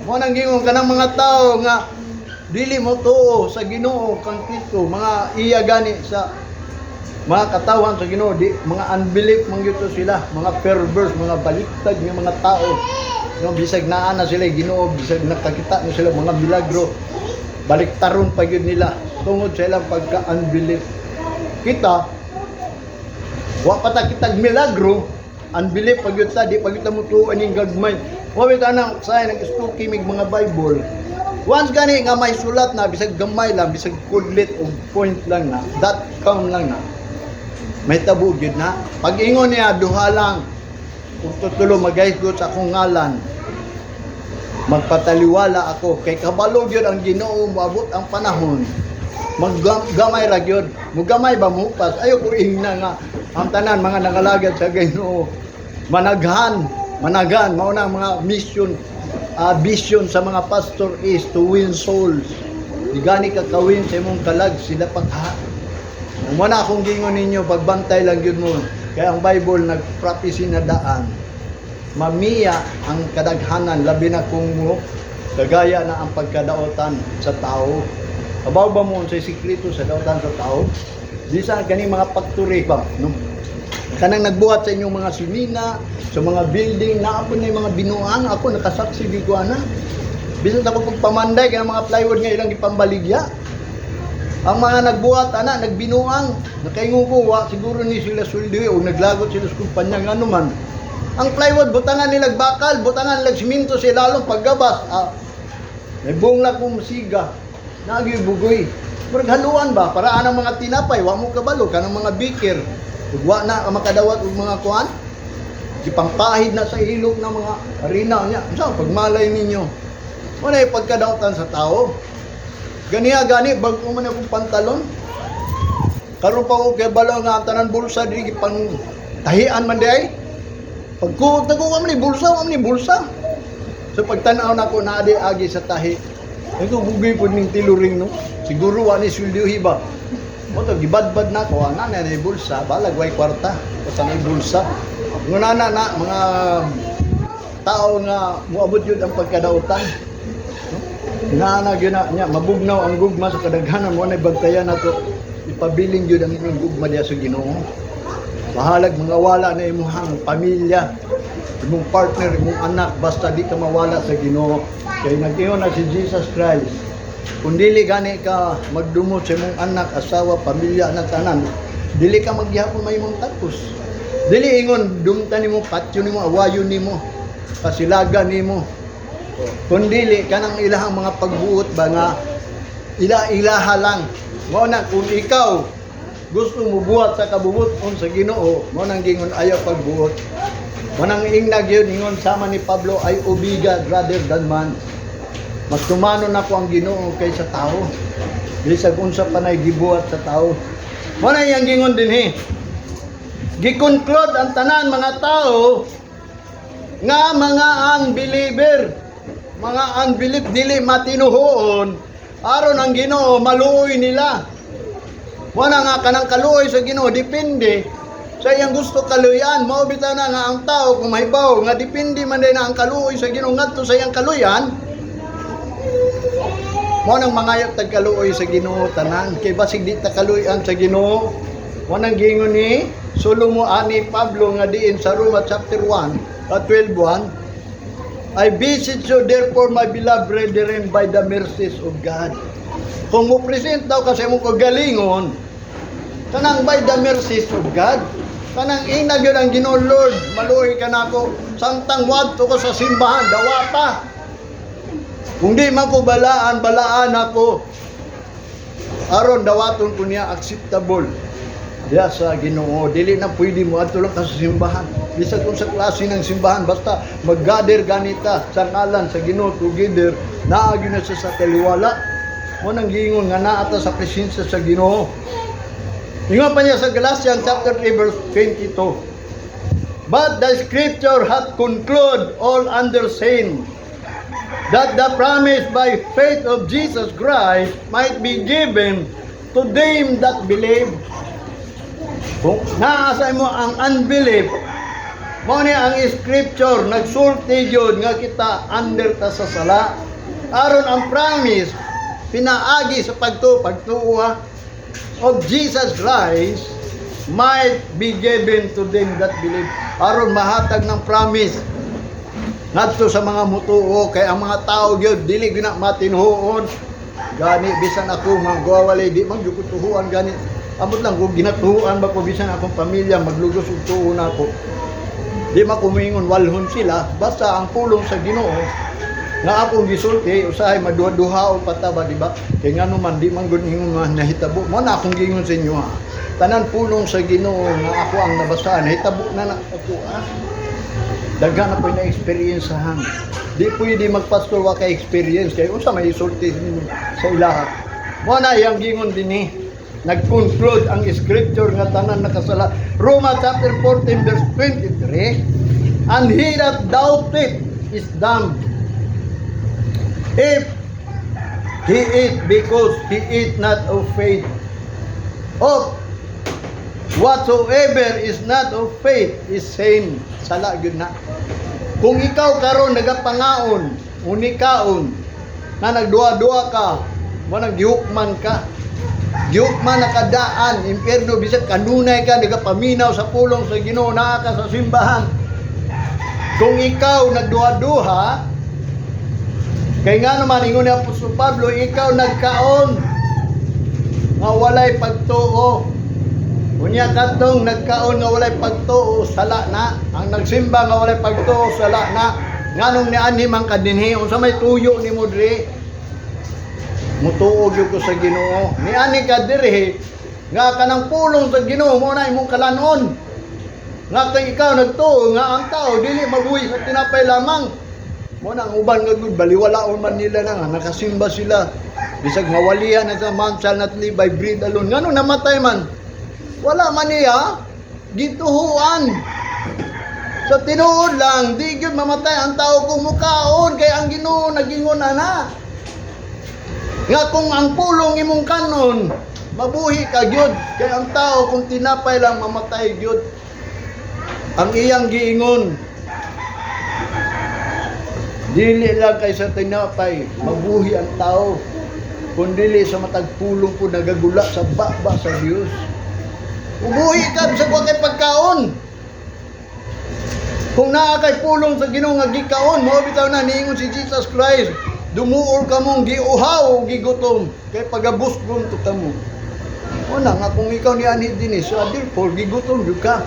mo nang gingon kanang mga tao nga dili mo tuo sa Ginoo kang Kristo, mga iya gani sa mga katawan sa Ginoo, di mga unbelief man gyud sila, mga perverse, mga baliktad nga mga tao. No, bisag naa na sila Ginoo, bisag nakakita na sila mga milagro, baliktaron pa gyud nila tungod sa ilang pagka-unbelief. Kita wa pa ta kitag milagro, unbelief pa gyud ta, di pa gyud ta mutuon ning gagmay. Wa bitaw nang say nag-study mig mga Bible. Once gani nga may sulat na bisag gamay lang, bisag kudlit o point lang na, dot com lang na, may tabo gyud na. Pag ingon niya duha lang kung tutulo magaygot sa akong ngalan, magpataliwala ako kay kabalo gyud ang Ginoo, moabot ang panahon maggamay ra gyud. Mugamay ba mupas? Ayo ko ingna nga ang tanan mga nangalagad sa Ginoo managan mao na mga mission vision sa mga pastor is to win souls. Digani ka kawin sa imong kalag sila pagha. Umana akong gingon ninyo, pagbantay lang yun mo. Kaya ang Bible nag-prophecy na daan. Mamiya ang kadaghanan, labi na kung mo, kagaya na ang pagkadaotan sa tao. Abaw ba mo sa sikreto sa daotan sa tao? Di sa ganing mga factory ba? No? Kanang nagbuhat sa inyong mga simina, sa mga building, naapon na yung mga binuang, ako nakasaksi di ko na. Bisan ako pagpamanday, kaya mga plywood nga ilang ipambaligya. Ang mga nagbuhat, nagbinuang, nakaingukuha, siguro ni sila suldi o naglagot sila sa kumpanya, nga naman. Ang plywood, butangan nilag bakal, butangan nilag siminto sila lalong paggabas. May buong lang kong siga, nagibugoy. Maraghaluan ba, paraan ang mga tinapay, wa mo kabalo, kanang mga bikir. Wa na makadawat og mga kuan, ipampahid na sa ilog ng mga arena niya. Sa pagmalay ninyo, wala yung pagkadawatan sa tao. Ganiya gani bago man akong pantalon. Karon pa ko kay balo nga tanan bulsa diri pang tahian man di. Pagkuot ko man ni bulsa. So pagtan-aw nako na adi agi sa tahi. Ito bugoy pud ning tiluring no. Siguro wa ni sweldohi ba. Mo to gibadbad na ko ana na ni bulsa, balag way kwarta. Basta ni bulsa. Ngunana na mga tao nga moabot yun ang pagkadautan. Inaanag yun na niya, mabugnaw ang gugma sa kadaghanan mo na bantayan na to. Ipabiling yun ang gugma niya sa Ginoo. Bahalag mga wala na imuhang pamilya. imong partner, imong anak, basta di ka mawala sa Ginoo. Kaya nag-ingon na si Jesus Christ, kung dili gani ka magdumot sa imong anak, asawa, pamilya, na tanan, dili ka magyapon may imong tapos. Dili ingon dumtan nimo, patyo nimo, awayon nimo, kasilagan nimo. Kung dili kanang ilahang mga pagbuot ba nga ila-ilaha lang. Mao na kung ikaw gusto mo buhat sa kabubuton sa Ginoo, mao nang gingon ayaw pagbuot. Mao nang ingnag yun ingon sama ni Pablo ay ubiga rather than man. Mas tumano na ko ang Ginoo kaysa tao. Bisag unsa panay gibuhat sa tao. Mao na yang gingon dinhi. Gi-conclude ang tanan mga tao nga mga unbeliever, mga unbelief dili matinuhoon aron ang Ginoo maluoy nila. Wala nga kanang kaluoy sa Ginoo depende sa iyang gusto kaluyan. Mao bitaw na nga ang tao kung mahibaw nga depende man din na ang kaluoy sa Ginoo ngadto sa iyang kaluyan. Mao nang mangayot tag kaluoy sa Ginoo tanan kay basig di ta kaluyan sa Ginoo. Mao nang gingon ni Solomo ani Pablo nga diin sa Roma chapter 1 12:1, I beseech you therefore my beloved brethren by the mercies of God. Kung mo present daw kasi mo kagalingon, kanang by the mercies of God, kanang inag yun ang Ginoo Lord, maluoy ka na ako, samtang wadto ko sa simbahan, dawata. Kung di man ko balaan ako, aron dawaton ko niya acceptable. Diya sa Ginoo, dili na pwede mo adto lang ka sa simbahan. Bisag kung sa klase ng simbahan, basta mag-gather ganita sa ngalan sa Ginoo together, naagi na sa kaliwala. Mo nang gingon nga naata sa presensya sa Ginoo. Ingon pa niya sa Galatians chapter 3 verse 22. But the scripture hath concluded all under sin, that the promise by faith of Jesus Christ might be given to them that believe. Kung naasa mo ang unbelief, mo niya ang scripture nagsulti yun nga kita under ta sa sala. Aron ang promise pinaagi sa pagtuwa of Jesus Christ might be given to them that believe. Aron mahatag ng promise ngadto sa mga mutuo kay ang mga tao gyud dili gina matinhuon. Gani bisan ako magwawalay di man gyud tuhuan gani. Amot lang kung ginatuhuan ba ko bisan akong pamilya maglugos og tuo na ako. Di makumingon walhon sila basta ang pulong sa Ginoo nga akong gisulti usahay maduha-duhaon pataba di ba? Kay ngano man di man gud ingon nga nahitabo. Mo na akong gingon sa inyo ha. Tanan pulong sa Ginoo nga ako ang nabasahan nahitabo na ako ha. Daghan na po na experience han. Di pwede magpastor wa kay experience kay unsa may isulti sa ilaha. Mo na yang gingon dinhi. Nag-conclude ang scripture nga tanan nakasala. Roma chapter 14 verse 23, and he that doubteth is damned if he eat, because he eat not of faith. Of whatsoever is not of faith is sin. Sala gyud na. Kung ikaw karon nagapangaon, unikaon, na nagduwa-duwa ka, mo naghihukman ka. Giyukman nakadaan, impierno, bisag kanunay ka, nagapaminaw sa pulong sa Ginoo, naa ka sa simbahan. Kung ikaw nagduha-duha, kay nga naman, ingon ni Apostol Pablo, ikaw nagkaon, nga walay pagtuo. Unya katong nagkaon nga walay pagtuo, sala na. Ang nagsimba nga walay pagtuo, sala na. Nganong ni ani man kadinhi, unsa may tuyo ni mo diri? Mutuog yung ko sa Ginoo. Ni ani ka diri nga kanang pulong sa Ginoo mo na imong kalanon. Nga kay ikaw nagtuo nga ang tao dili mabuhi sa tinapay lamang. Mo na ang uban nga gud baliwalaon man nila na nga nakasimba sila. Bisag mawalian na sa man shall not live by bread alone. Ngano namatay man? Wala man niya gituhuan. Sa tinuod lang di gyud mamatay ang tao kung mukaon kay ang Ginoo nagingon ana. Nga kung ang pulong imong kanon, mabuhi ka gyud kay ang tao kung tinapay lang mamatay gyud. Ang iyang giingon, dili lang kay sa tinapay mabuhi ang tao, kundi sa matag pulong po nagagula sa baba sa Dios. Ubuhi ka sa kay pagkaon. Kung naa kay pulong sa Ginoo nga gikaon, mao bitaw na niingon si Jesus Christ, dumuol ka mong giuhaw, gigutom, kay pagabusgon to kamo. Una nga kung ikaw ni ani dinhi, so therefore gigutom jud ka.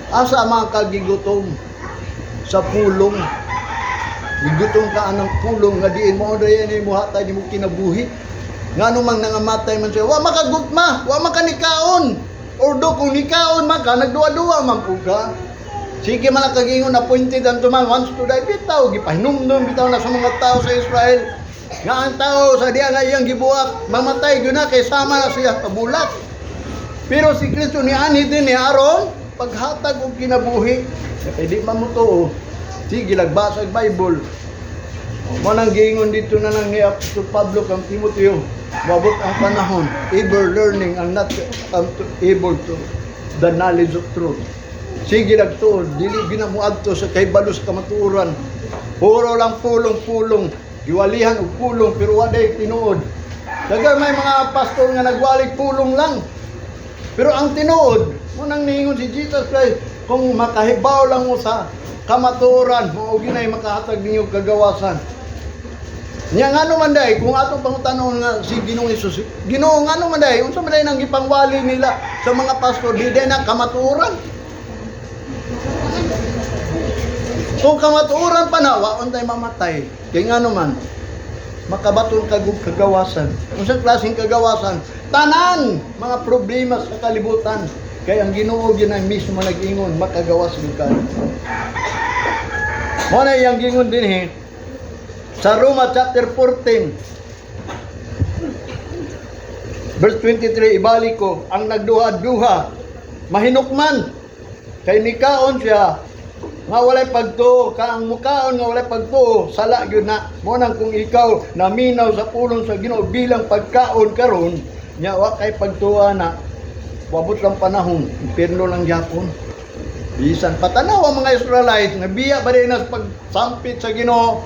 Asa man ka gigutom? Sa pulong. Gigutom ka anang pulong nga diin mo dayon ni mo hatay mo kinabuhi. Ngano mang nangamatay man siya, wa makagugma, wa makanikaon. Ordo kung nikaon man ka, nagduwa-duwa man po ka. Sige man kagingon appointed unto man wants to die, bitaw gipahinumdum bitaw na sa mga tao sa Israel. Nga ang tao sa diya nga iyang gibuak, mamatay gyud na kay sama na siya kabulat. Pero si Kristo ni ani din ni aron paghatag og kinabuhi. Kay di man mo to. Sige lagbasa og Bible. Mo nang giingon dito na lang ni Apostol Pablo kang Timoteo, mabot ang panahon, ever learning and not able to the knowledge of truth. Sige nagtuod, dili ginamuadto sa kahibalo sa kamatuoran. Puro lang pulong-pulong, giwalihan og pulong pero wa day tinuod. Daghang may mga pastor nga nagwalig pulong lang. Pero ang tinuod, mo nang niingon si Jesus Christ, kung makahibaw lang mo sa kamatuoran, mao ginay makahatag ninyo kagawasan. Nya ngano man day kung ato pangutanon nga si Ginoong Hesus, Ginoo ngano man day unsa man day nang gipangwali nila sa mga pastor di day na kamatuoran. Kung kamatuoran pa na, waon tayo mamatay. Kaya nga naman, makabaton kagug kagawasan. Unsang klaseng kagawasan? Tanan! Mga problema sa kalibutan. Kaya ang Ginoo yun ay mismo nag-ingon, makagawas ng kayo. Muna yung gingon din sa Roma chapter 14, verse 23, ibalik ko, ang nagduha-duha, mahinukman, kay nikaon siya, nga walay pagtuo, ka ang mukaon nga walay pagtuo, sala gyud na. Mo nang kung ikaw naminaw sa pulong sa Ginoo bilang pagkaon karon, nya wa kay pagtuo na. Wabot lang panahon, impierno lang gyapon. Bisan patanaw ang mga Israelite nga biya ba rin sa pagsampit sa Ginoo.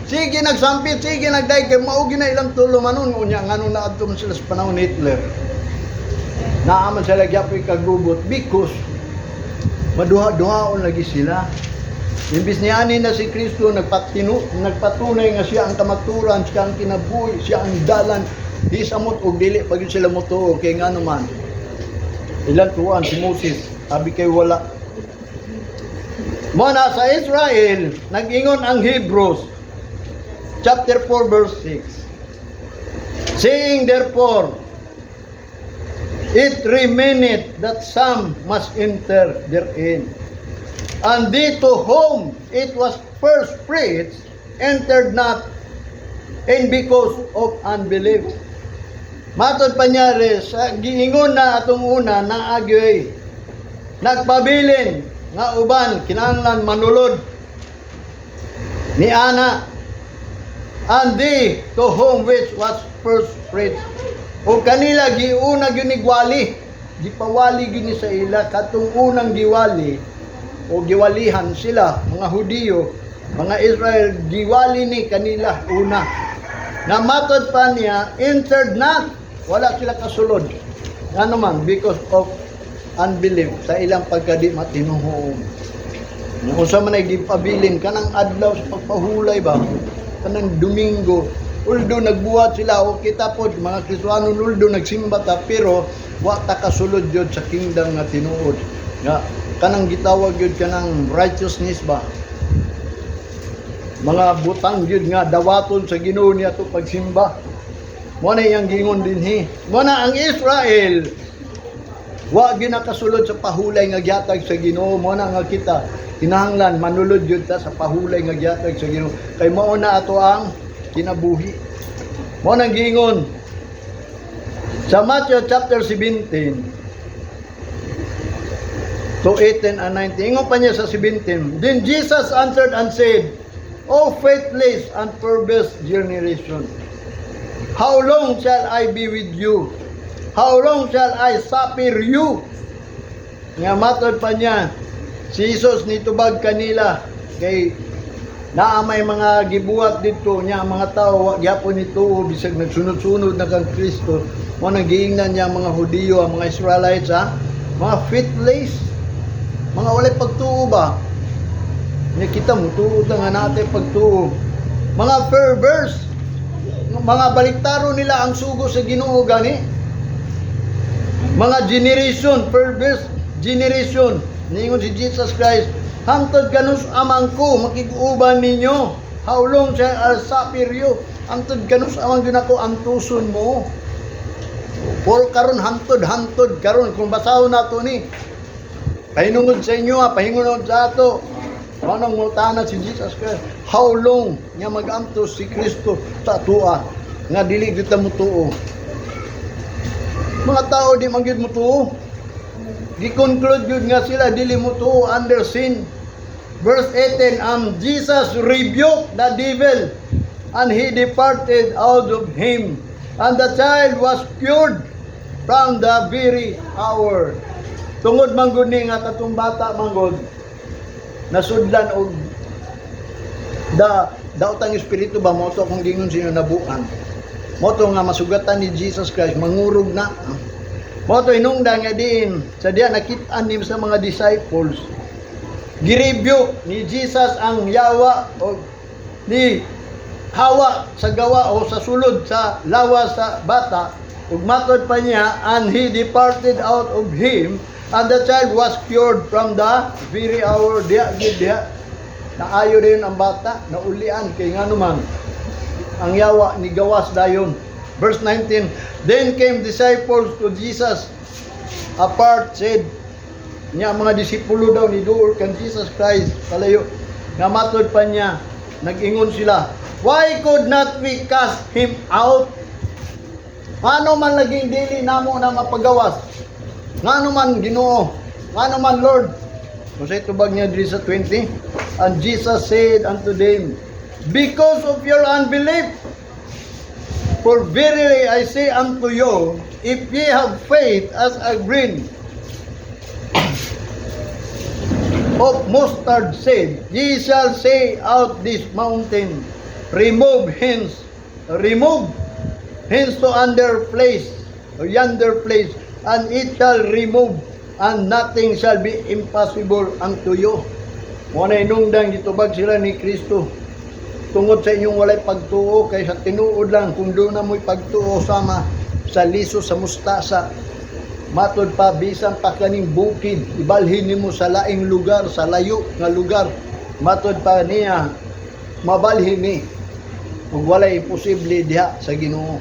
Sige nagsampit, sige nagday kay mao gina ilang tulo manon unya ngano na adto man sila sa panahon ni Hitler. Naaman sila gyapon kagubot because maduha-duhaon lagi sila. Imbis ni ani na si Kristo nagpatunay nga siya ang kamaturan, siya ang kinabuhi, siya ang dalan. Di samot og dili pag sila motuo kay ngano man. Ilan tuan si Moses, abi kay wala. Muna sa Israel, nag-ingon ang Hebrews chapter 4 verse 6. Saying therefore, it remaineth that some must enter therein. And they to whom it was first preached entered not, and because of unbelief. Matod panyari, sa giingon na atong una na agyoy, nagpabilin nga uban kinahanglan manulod ni ana, and they to whom which was first preached. O kanila giuna gyud ni gwali, gipawali gyud ni sa ila katong unang giwali o giwalihan sila mga Hudiyo, mga Israel, giwali ni kanila una. Na matod pa niya, entered not, wala sila kasulod. Ano man, because of unbelief sa ilang pagkadi matinuhong. Kung sa man ay gipabilin kanang adlaw sa pagpahulay ba, kanang Domingo, uldo nagbuhat sila o kita po mga Kristiyano uldo nagsimba ta pero wa ta kasulod jud sa kingdom nga tinuod. Nga kanang gitawag jud kanang righteousness ba. Mga butang jud nga dawaton sa Ginoo niya to pagsimba. Mo na iyang gingon dinhi. Mo na ang Israel wa ginakasulod sa pahulay nga gihatag sa Ginoo. Mo na nga kita kinahanglan manulod jud ta sa pahulay nga gihatag sa Ginoo. Kay mao na ato ang kinabuhi. Mo nang gingon sa Matthew chapter 17 to 18 and 19. Ingon pa niya sa 17. Then Jesus answered and said, O faithless and perverse generation, how long shall I be with you? How long shall I suffer you? Nga matod pa niya, si Jesus nitubag kanila kay naa may mga gibuhat dito niya mga tao gyapon nito bisag nagsunod-sunod na kang Kristo. Mo nang giingnan niya mga Hudiyo, ang mga Israelites mga faithless, mga walay pagtuo ba. Nya kita mo tuo nga natin pagtuo. Mga perverse, mga baliktaro nila ang sugo sa Ginoo gani. Mga generation, perverse generation. Ningon si Jesus Christ, hangtod kanus amang ko, makiguban ninyo. How long shall I suffer you? Hangtod kanus amang yun ako ang tuson mo. Puro karon hantod karon kung basahon nato ni. Pahinungod sa inyo pahinungod sa ato. Anong multana si Jesus Christ? How long niya magamtos si Kristo sa atua nga dili kita mutuo. Mga tao di man gyud mutuo. Gi-conclude yun nga sila dili mutuo under sin. Verse 18, Jesus rebuked the devil and he departed out of him. And the child was cured from the very hour. Tungod manggod ni nga tatong bata manggod nasudlan og daotang espiritu ba mo to kung gingon sinyo nabuan. Mo to nga masugatan ni Jesus Christ mangurog na. Mo to inungdan nga diin sa diya nakit-an ni sa mga disciples. Girebuke ni Jesus ang yawa o ni Hawa sa gawa o sa sulod sa lawas sa bata ug matod pa niya and he departed out of him and the child was cured from the very hour. Diya naayo rin ang bata naulian kay nganuman ang yawa ni gawas dayon. Verse 19, then came disciples to Jesus apart, said niya mga disipulo daw ni duol kan Jesus Christ kalayo nga matod pa niya nag-ingon sila, why could not we cast him out? Ngano man laging dili namo na mapagawas? Ngano man Ginoo? Ngano man Lord? Kung sa itubag niya diri sa 20, and Jesus said unto them, because of your unbelief. For verily I say unto you, if ye have faith as a grain of mustard seed, ye shall say out this mountain, remove hence to under place, or yonder place, and it shall remove, and nothing shall be impossible unto you. Muna inungdang gitubag sila ni Kristo. Tungod sa inyong walay pagtuo, kay sa tinuod lang, kung doon na mo'y pagtuo sama sa liso sa mustasa, matod pa, bisan pa kaning bukid, ibalhin nimo sa laing lugar, sa layo nga lugar, matod pa niya, mabalhin ni. Kung walay imposible diha sa Ginoo,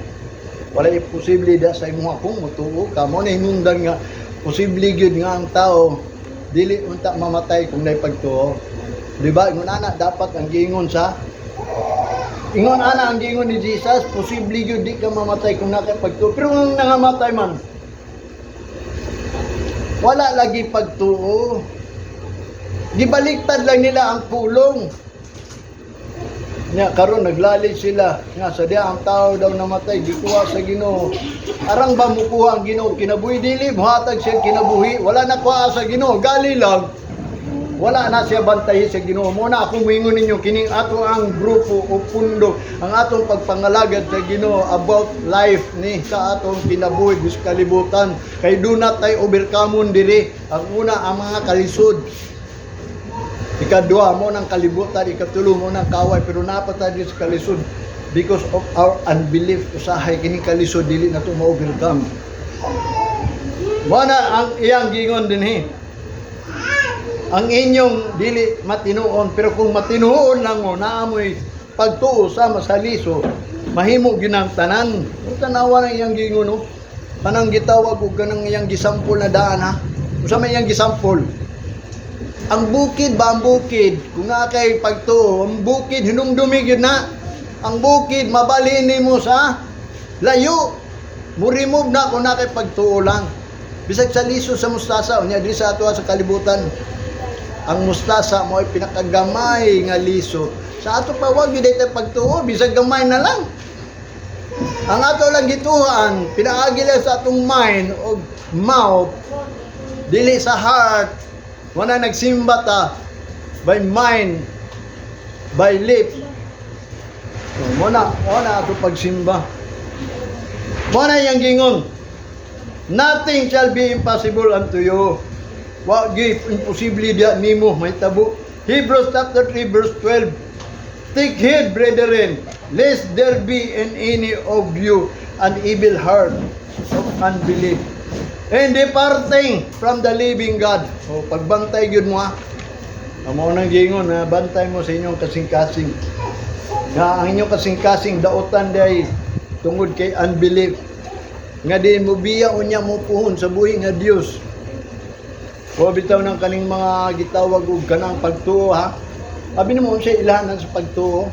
walay imposible diha sa imong akong mutuo ka. Mo na hinungdan nga, posible gyud nga ang tao, dili unta mamatay kung nay pagtuo. Diba? Ingon ana, dapat ang giingon sa ingon ana ang gingon ni Jesus, posible gyud di ka mamatay kung nakapagtuo. Pero kung nangamatay man, wala lagi pagtuo. Gibaliktad lang nila ang pulong. Nya karon naglalit sila nga sa diya ang tao daw namatay gikuha sa Ginoo. Arang ba mukuha ang Ginoo kinabuhi dili buhatag siya kinabuhi, wala na kuha sa Ginoo, gali lang. Wala na siya bantahi sa Ginoo. Muna ako moingon ninyo kining ato ang grupo o pundo, ang atong pagpangalagad sa Ginoo about life ni sa atong kinabuhi bis kalibutan. Kay do not tay overcome diri. Ang una ang mga kalisod. Ikadua mo ng kalibutan, ikatulo mo ng kaway, pero napatay sa kalisod because of our unbelief. Usahay kining kalisod dili na to ma-overcome. Muna ang iyang gingon dinhi. Ang inyong dili matinuon, pero kung matinuon lang mo, naamoy pagtuo sa masaliso, mahimo ginang tanan. Kung tanawa ng iyang gingon, no? Kanang gitawag o kanang iyang gisampol na daan, ha? Kung sa may iyang gisampol, ang bukid ba ang bukid? Kung nga kay pagtuo, ang bukid, hinumdumi yun na. Ang bukid, mabalini mo sa layo. Mo-remove na kung na kay pagtuo lang. Bisag sa liso sa mustasa, unya di sa ato sa kalibutan. Ang mustasa mo ay pinakagamay nga liso. Sa ato pa wag gyud tay pagtuo, bisag gamay na lang. Ang ato lang gituhan, pinaagi lang sa atong mind o mouth, dili sa heart. Wala nagsimba ta by mind, by lip. So, muna ato pagsimba. Muna yang gingon, nothing shall be impossible unto you. Wa gyud imposible dia nimo may tabo. Hebrews chapter 3 verse 12. Take heed, brethren, lest there be in any of you an evil heart of unbelief, and departing from the living God. O, pagbantay yun mo ha. Amo nang gingon na bantay mo sa inyong kasing-kasing. Na ang inyong kasing-kasing dautan day tungod kay unbelief. Nga di mo biya unya mo puhon sa buhi nga Dios. O bitaw ng kaning mga gitawag og kanang pagtuo ha. Abi mo siya ilahanan sa pagtuo.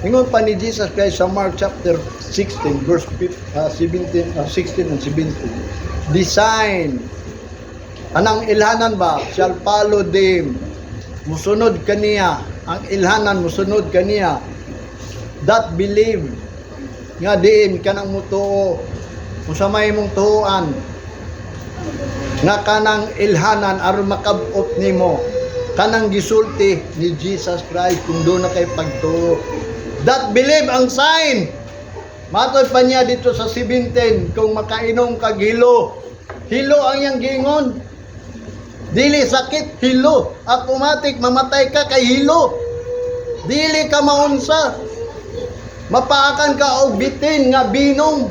Ingon pa ni Jesus Christ sa Mark chapter 16 verse 16 and 17. Design. Anang ilhanan ba? Shall follow them. Musunod kaniya. Ang ilhanan musunod kaniya. That believe. Nga diin kanang mutuo. Musamay mong tuuan. Nga kanang ilhanan aron makabot nimo kanang gisulti ni Jesus Christ kung doon na kay pagtuo. That believe ang sign. Matod pa niya dito sa 17 kung makainom kag hilo. Hilo ang yang gingon. Dili sakit hilo. Automatic mamatay ka kay hilo. Dili ka maunsa. Mapaakan ka og bitin nga binom.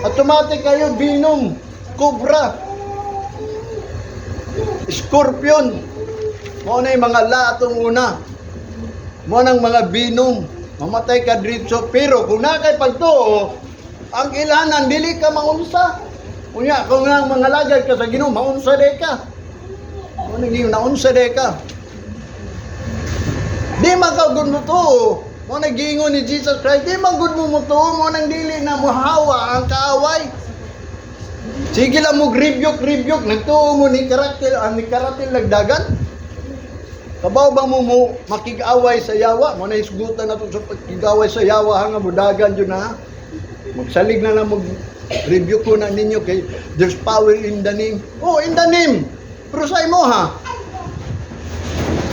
Automatic kayo binom. Cobra, scorpion, mo na yung mga latong una, mo nang mga binom, mamatay ka dritso, pero kung nakay pagtuo, ang ilanan, dili ka maunsa. Kunya, kung nga mga lagay ka sa Ginoo, maunsa de ka. Mo nang yung naunsa de ka. Di makagod mo to, mo nang gingon ni Jesus Christ, di magud mo to, mo nang dili na muhawa ang kaaway. Sige lang mo rebuke, nagtuo mo ni karatil nagdagan. Kabaw ba mo makig-away sa yawa? Mo na isgutan na to sa pagkig-away sa yawa nga mudagan yun ha. Magsalig na lang rebuke ko na ninyo kay there's power in the name. Oh, in the name. Pero sa imo ha.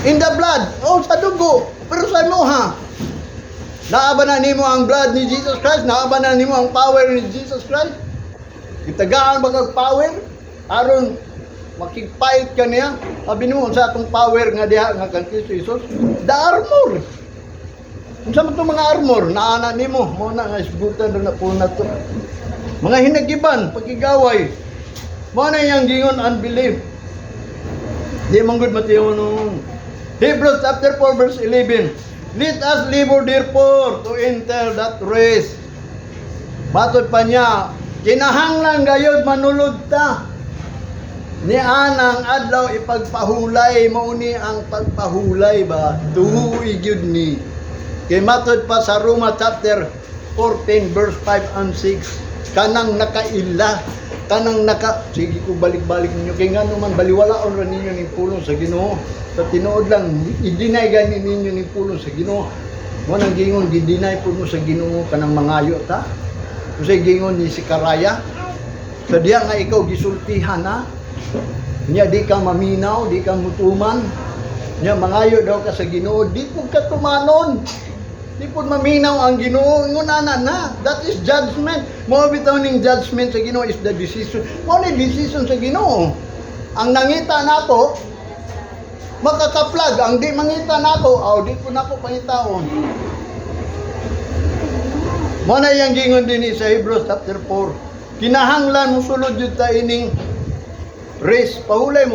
In the blood. Oh, sa dugo. Pero sa imo ha. Naaba na nimo ang blood ni Jesus Christ, naaba na nimo ang power ni Jesus Christ. Itagaan ba kag power aron makigpait ka niya? Sabi mo sa atong power nga diha nga kang Kristo Jesus, the armor. Unsa man tong mga armor naana nimo mo na nga isbutan na po na to. Mga hinagiban pagigaway. Mo na yang gingon unbelief. Di man gud matiyo no. Hebrews chapter 4 verse 11. Let us labor therefore to enter that rest. Matod pa niya, kinahanglan gayud manulod ta. Ni anang adlaw ipagpahulay mao ni ang pagpahulay ba tuhuy gyud ni. Kay matod pa sa Roma chapter 14 verse 5 and 6 kanang nakaila kanang sige ko balik-balik ninyo kay ngano man baliwalaon ra ninyo ning pulong sa Ginoo. Sa tinuod lang i-deny gani ninyo ning pulong sa Ginoo. Mo nang gingon gi-deny pud mo sa Ginoo kanang mangayo ta. Kasi gingon ni si Karaya, sa diya nga ikaw gisultihan na, niya di ka maminaw, di ka mutuman, niya mangayo daw ka sa Ginoo, di po ka tumanon, di po maminaw ang Ginoo, ngunana na, that is judgment. Mo bitaw ning judgment sa Ginoo is the decision. Mo ni decision sa Ginoo. Ang nangita nato, makakaplag, ang di mangita nato, di po nako pangitaon. Mo na yang gingon din sa Hebrews chapter 4. Kinahanglan mo sulod jud ta ining rest. Pahulay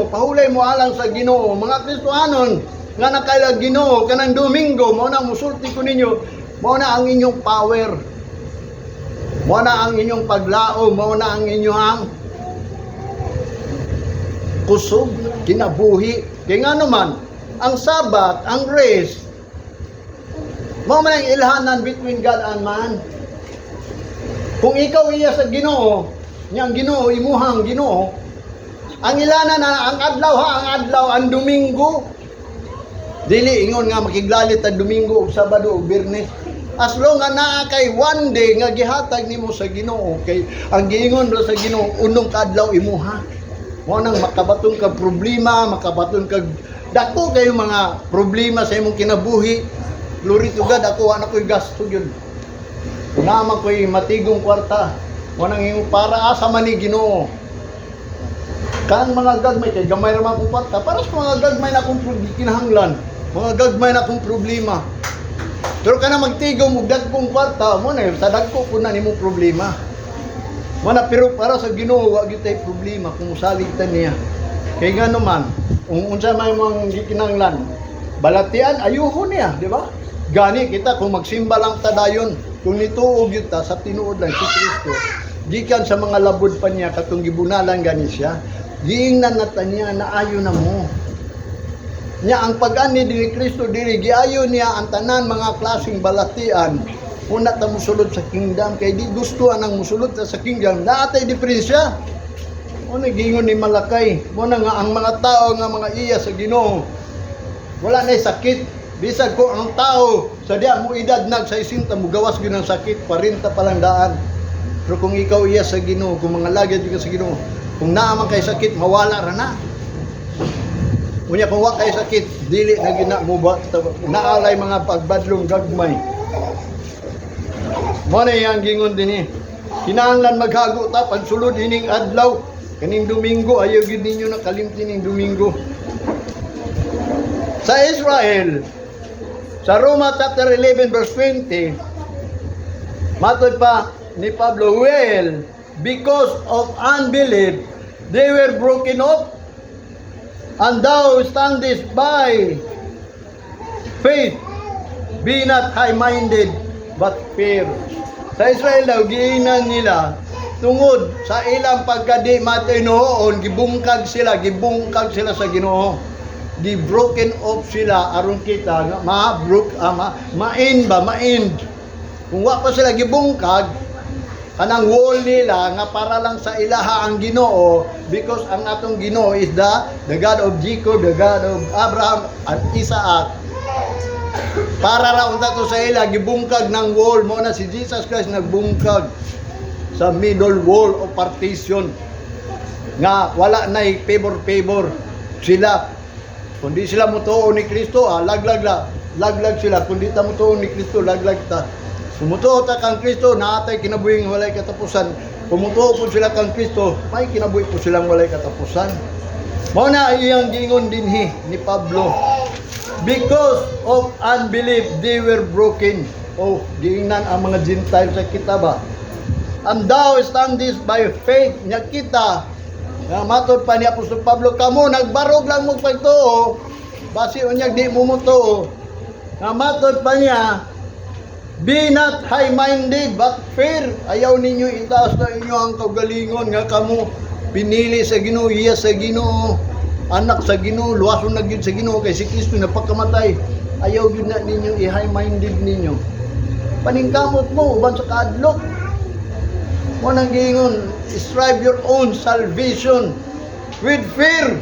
mo alang sa Ginoo. Mga Kristohanon nga nakailag Ginoo kanang Domingo, mo na musulti ko ninyo, mo na ang inyong power. Mo na ang inyong paglao, mo na ang inyong kusog, kinabuhi. Kaya nga naman, ang Sabat, ang rest, mo man ang ilhanan between God and man. Kung ikaw iya sa Ginoo, niyang Ginoo, imuhang Ginoo, ang ilana na, ang adlaw, ang Domingo. Dili, ingon nga makiglalit ang Domingo, o Sabado, o Biyernes. As long nga naa kay one day nga gihatag nimo sa Ginoo, kay ang giingon ra sa Ginoo, unong kadlaw imuha. Mo nang makabaton kag problema, makabaton kag dako kayo mga problema sa imong kinabuhi. Glory to God, ako ana ko'y gasto yun. Naman ko'y matigong kwarta. Wanang yung para asa man ni Ginoo. Kang mga gagmay, kay gamay naman akong kwarta, para sa mga gagmay na akong kinahanglan, mga gagmay na akong problema. Pero ka na magtigaw mo dagkong kwarta, mo na sa dagko ko na nimo problema. Mo na pero para sa Ginoo wa gyud tay problema kung saligtan niya. Kay nga naman, unsa may mga gikinahanglan, balatian ayuho niya, di ba? Gani kita kung magsimba lang ta dayon, kung nituog yun ta sa tinuod lang si Kristo, gikan sa mga labod pa niya katong gibunalan gani siya, giingnan nata niya na ayo na mo. Nya ang pag-ani ni Kristo diri giayo niya ang tanan mga klaseng balatian. Una ta musulod sa kingdom kay di gusto anang musulod ta sa kingdom, naatay diferensya. Ano gingon ni Malakay, mo na nga ang mga tao nga mga iya sa Ginoo wala na sakit. Bisag ko ang tao sa diya mo edad nag sa 60 mo gawas gyud ang sakit 40 pa lang daan. Pero kung ikaw iya sa Ginoo, kung mga lagad ka sa Ginoo, kung naa man kay sakit mawala ra na. Unya kung wa kay sakit dili na gina mo ba naalay mga pagbadlong gagmay. Mo na yang gingon dinhi. Kinahanglan maghago ta pagsulod ining adlaw kaning Domingo ayaw gyud ninyo nakalimtin ning Domingo. Sa Israel, sa Roma chapter 11 verse 20, matod pa ni Pablo, well, because of unbelief, they were broken off, and thou standest by faith, be not high-minded, but fair. Sa Israel daw, giinan nila, tungod sa ilang pagkadi matinuon, gibungkag sila sa Ginoo. Di broken off sila aron kita nga ma-end. Kung wa pa sila gibungkag kanang wall nila nga para lang sa ilaha ang Ginoo, because ang atong Ginoo is the God of Jacob, the God of Abraham and Isaac. Para ra unta to sa ila gibungkag ng wall mo na si Jesus Christ nagbungkag sa middle wall of partition nga wala nay favor sila. Kundi sila mutuo ni Kristo, laglag sila. Kundi ta mutuo ni Kristo, laglag ta. Kumutuo ta kang Kristo, naatay kinabuhing walay katapusan. Kumutuo po sila kang Kristo, may kinabuhi po silang walay katapusan. Mao na iyang gingon dinhi ni Pablo. Because of unbelief, they were broken. Oh, giingnan ang mga Gentiles sa kita ba? And thou standest by faith, nya kita. Nga matod pa ni Apostol Pablo, kamo nagbarog lang mo pagtuo, basi unyag di mo mutuo. Nga matod pa niya, be not high-minded but fair. Ayaw ninyo itaas na inyo ang kaugalingon nga kamo pinili sa Ginoo, iya sa Ginoo, anak sa Ginoo, luwason na gyud sa Ginoo kay si Kristo napakamatay. Ayaw gyud na ninyo i-high-minded ninyo. Paningkamot mo uban sa kaadlok. Mo nang gingon, strive your own salvation with fear.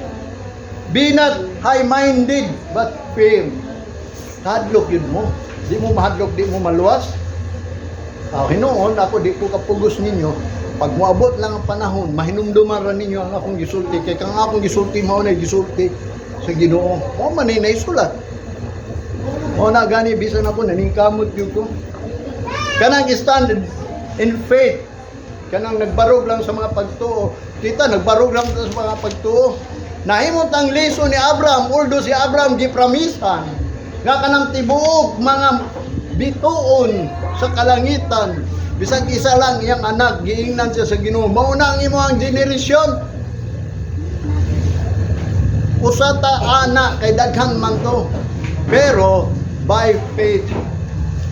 Be not high-minded, but fair. Hadlok yun mo. Di mo mahadlok, di mo maluwas. Hinoon, ako di ko kapugos ninyo. Pag moabot lang ang panahon, mahinumduman ra ninyo ang akong gisulti. Kaya kang akong gisulti, mao na gisulti sa Ginoo. O manay na isulat. O na gani, bisan ako, naningkamot yun ko. Kanang stand in faith. Kanang nagbarog lang sa mga pagtuo. Kita, nagbarog lang sa mga pagtuo. Nahimot ang liso ni Abraham, although si Abraham gipramisan. Nga kanang tibuok mga bituon sa kalangitan. Bisag isa lang iyang anak, giingnan siya sa Ginoo. Mauna ang imo ang generasyon. Usata anak kay daghan man to. Pero by faith,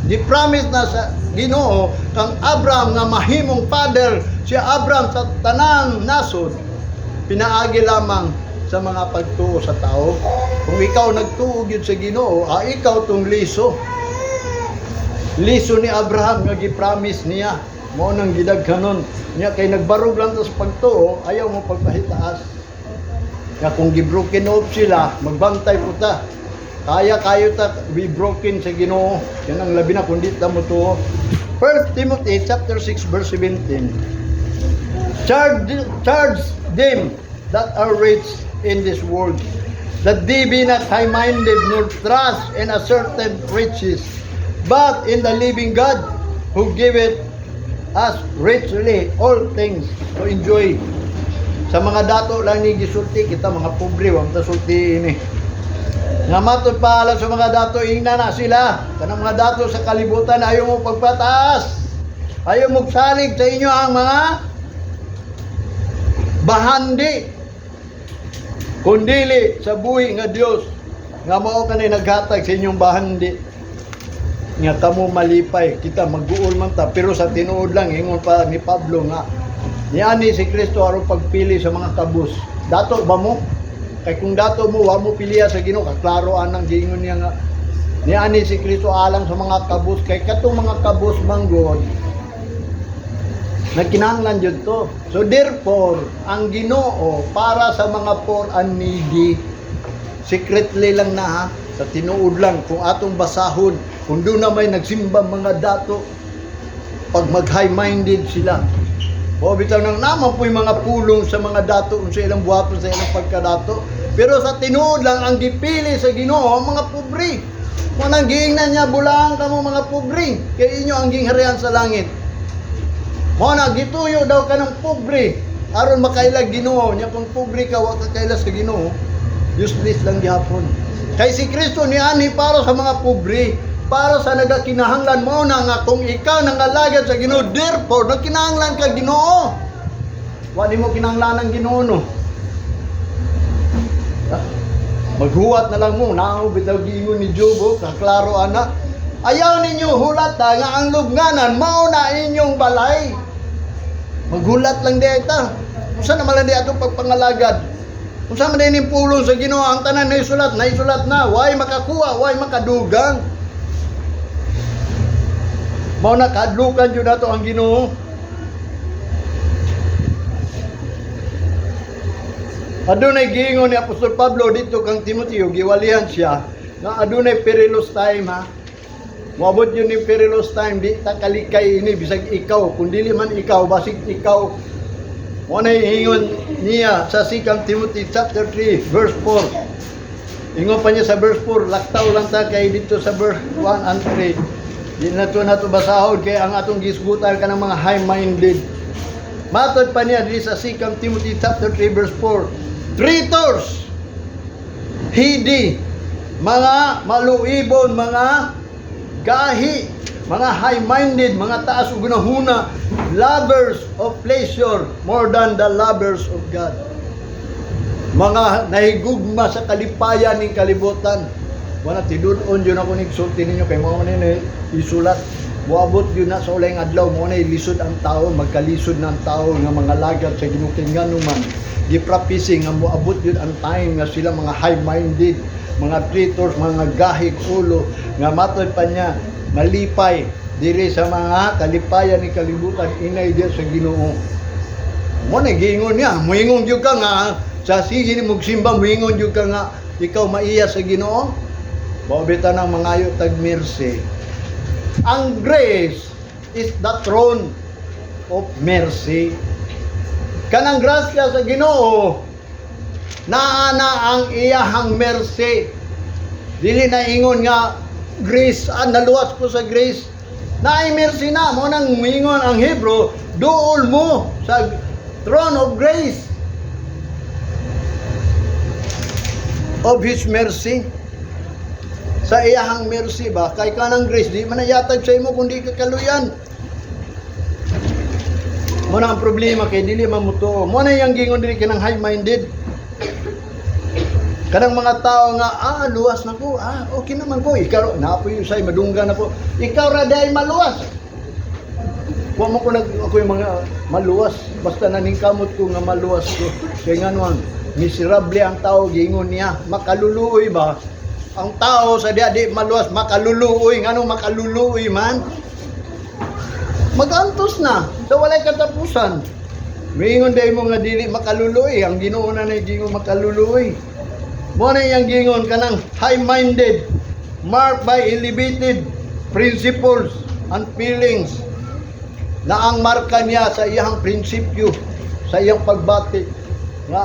di promise na sa Ginoo kang Abraham nga mahimong father si Abraham sa tanang nasod, pinaagi lamang sa mga pagtuo sa tao. Kung ikaw nagtuo gyud sa Ginoo, ikaw tong liso ni Abraham nga gi-promise niya. Mao nang gidaghanon niya kay nagbarog lang sa pagtuo, ayaw mo pagpahitaas. Nga kung gi-broken off sila, magbantay po ta. Kaya kayo ta be broken sa Ginoo. Yan ang labi na kundi ta mo to. 1 Timothy chapter 6 verse 17. Charge them that are rich in this world, that they be not high-minded nor trust in a certain riches, but in the living God, who giveth us richly all things to enjoy. Sa mga dato lang ni gisulti kita mga pobre wa ta sulti ini. Nga matod pala sa mga dato ingna na sila. Kanang mga dato sa kalibutan ayaw mo pagpataas. Ayaw mo salig sa inyo ang mga bahandi. Kundili sa buhi nga Dios nga mao kanay naghatag sa inyong bahandi. Nga kamo malipay kita mag-uol man ta pero sa tinuod lang ingon pa ni Pablo nga niani si Kristo aron pagpili sa mga kabus. Dato ba mo? Kay kung dato mo wa mo piliya sa Ginoo kaklaro anang giingon niya nga niani si Kristo alang sa mga kabus kay katong mga kabus manggod nagkinahanglan jud to. So therefore ang Ginoo para sa mga poor and needy secretly lang na ha sa tinuod lang kung atong basahon kung doon na may nagsimba mga dato pag mag high-minded sila. O bitaw nang naman po yung mga pulong sa mga dato kung sa ilang buhaton sa ilang pagkadato. Pero sa tinuod lang ang gipili sa Ginoo ang mga pobre. Kung nang giingnan niya bulaan kamo mga pobre kay inyo ang gingharian sa langit. Mo na gituyo daw ka ng pobre aron makailag Ginoo nya kung pobre ka wa ka kaila sa Ginoo. Useless lang gihapon. Kay si Kristo niani para sa mga pobre, para sa nagakinahanglan mo na nga kung ikaw nangalagad sa Ginoo, therefore nagkinahanglan ka Ginoo. Wa di mo kinahanglan ang Ginoo no. Maghuwat na lang mo, nao bitaw giingon ni Job, kaklaro ana. Ayaw ninyo hulat nga ang lubnganan mao na inyong balay. Maghulat lang di ita. Unsa naman lang di atong pagpangalagad? Kung saan man din pulong sa Ginoo ang tanan na isulat na, way makakuha, way makadugang. Mao na kadlukan jud nato ang Ginoo. Adunay giingon ni Apostol Pablo dito kang Timoteo, giwalihan siya nga adunay perilous time ha. Moabot yun ni perilous time di ta kalikay ini bisag ikaw kun dili man ikaw basig ikaw. Mo na ingon niya sa 2 Timothy chapter 3 verse 4. Ingon pa niya sa verse 4, laktaw lang ta kay dito sa verse 1 and 3. Di na to basahon kay ang atong gisgutan ka ng mga high-minded. Matod pa niya di sa 2 Timothy chapter 3 verse 4. Traitors, hidi, mga maluibon, mga gahi, mga high-minded, mga taas o gunahuna, lovers of pleasure more than the lovers of God. Mga nahigugma sa kalipayan ng kalibutan. Wala tidudon yun ako nigsulti ninyo kay mga manini isulat. Buabot yun na sa ulayng adlaw mo na ilisod ang tao, magkalisod ng tao nga mga lagat sa ginukingan naman. Giprapising nga moabot yun ang time nga sila mga high-minded, mga traitors, mga gahig ulo nga matod pa niya malipay diri sa mga kalipayan ni kalibutan inay diya sa Ginoo. Mo na giingon niya, moingon jud ka nga sa sige ni magsimba, moingon jud ka nga ikaw maiya sa Ginoo. Baubita ng mangayo tag mercy. Ang grace is the throne of mercy. Kanang grasya sa Ginoo naana ang iyahang mercy. Dili na ingon nga grace, naluwas ko sa grace. Naay mercy na mo nang mingon ang Hebrew, duol mo sa throne of grace of His mercy. Sa iyahang mercy ba kay kanang grace di man yatag sa imo kundi ka kaluyan. Mo na ang problema kay dili man mo to. Mo na yang gingon diri kanang high-minded. Kanang mga tao nga, luwas na ko, okay naman ko, ikaw, naapoy yung say, madunggan ako, ikaw ra dahil maluwas. Huwag mo ko ako yung mga maluwas, basta naningkamot ko nga maluwas ko. Kaya nga naman, miserable ang tao, gingon niya, makaluluoy ba? Ang tao sa di maluwas, makaluluoy, nga nung makaluluoy man, mag-antos na, sa walay katapusan. Mingon dahil mo nga dili makaluluoy, ang Ginoo na gingon makaluluoy. Mo na yang gingon kanang high-minded, marked by elevated principles and feelings na ang marka niya sa iyang prinsipyo, sa iyang pagbati. Nga,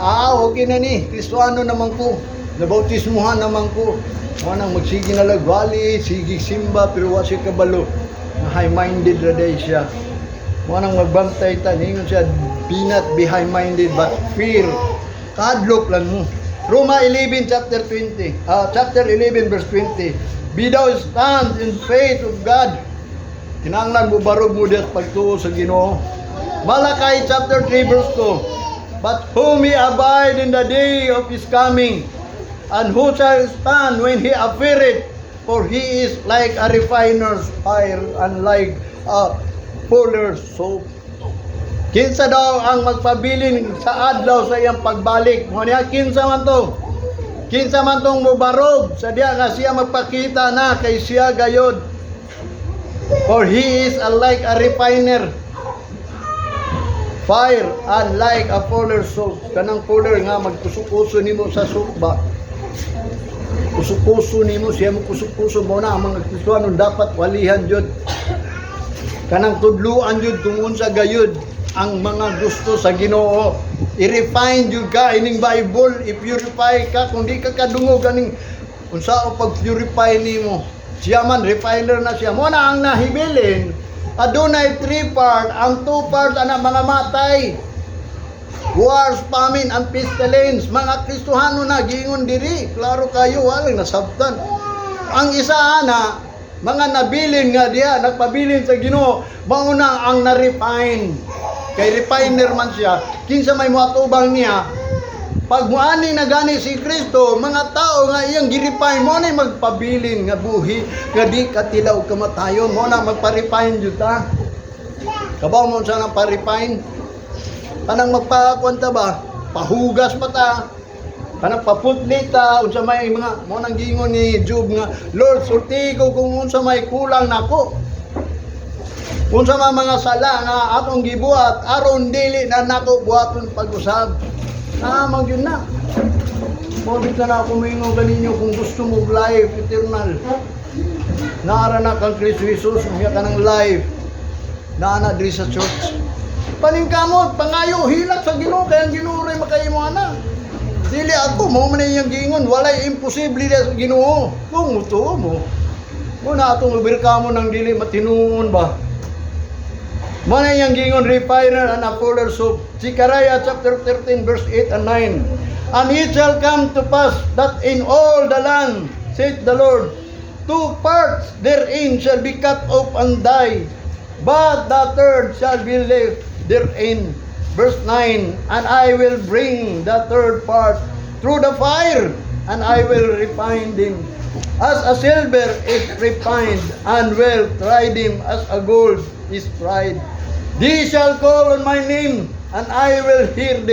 okay na ni, Kristoano naman ko, nabautismuhan naman ko, mo nang magsigi na lagwali, sige simba, pero wasi kabalo, na high-minded raday siya. Mo nang magbantay ta ningon siya, be not behind-minded but fear. Kadlok lang mo. Roma 11 chapter 20. Chapter 11 verse 20. Be thou stand in faith of God. Kinahanglan mo barog mo diat pagtuo sa Ginoo. Malakay chapter 3 verse 2. But who may abide in the day of his coming, and who shall stand when he appeareth? For he is like a refiner's fire and like a fuller's soap. Kinsa daw ang magpabilin sa adlaw sa iyang pagbalik? Mo niya kinsa man to? Kinsa man tong mubarog sa diya nga siya magpakita na kay siya gayod. For he is like a refiner fire and like a fuller's soap. Kanang fuller nga magkusok-kuso nimo sa soap ba? Kuso-kuso nimo siya mo kuso-kuso mo na ang mga Kristiyanon dapat walihan jud. Kanang tudluan jud tungod sa gayud ang mga gusto sa Ginoo. I-refine jud ka ining Bible, i-purify ka kung di ka kadungog aning unsa o pag-purify nimo. Siya man refiner na siya. Mo na ang nahibilin. Adunay 3 part, ang 2 part ana mga matay. Wars, famine, and pestilence. Mga Kristohano na giingon diri. Klaro kayo, walang nasabtan. Ang isa ana, mga nabilin nga diya, nagpabilin sa Ginoo, mauna ang na-refine. Kay refiner man siya, kinsa may muatubang niya, pag muani na gani si Kristo, mga tao nga iyang girefine mo na magpabilin nga buhi, nga di katilaw kamatayon, mo na magpa-refine jud ta. Kabaw mo sa nang pa-refine? Kanang magpakwanta ba? Pahugas pa ta. Kanang paputli ta unsa may mga mo nang gingon ni Job nga, Lord, sulti ko kung unsa may kulang nako. Unsa man mga sala nga atong gibuhat aron dili na nako buhaton pag-usab. Mag yun na. Mo bitaw na ako moingon kaninyo kung gusto mo life eternal. Naara na kang Kristo Jesus, unya ka ng life. Naana diri sa church. Paningkamot, pangayo, hilat sa Ginoo kay ang Ginoo ray makahimo ana. Dili ako mo man iyang gingon, walay imposible sa Ginoo. Kung mutuo mo. Muna atong ubirka mo nang dili matinuon ba. Mo na iyang gingon refiner and a fuller's soap. Zechariah chapter 13 verse 8 and 9. And it shall come to pass that in all the land, saith the Lord, 2 parts therein shall be cut off and die, but the third shall be left therein. Verse 9, and I will bring the third part through the fire, and I will refine them as a silver is refined, and will try them as a gold is tried. They shall call on my name, and I will hear them.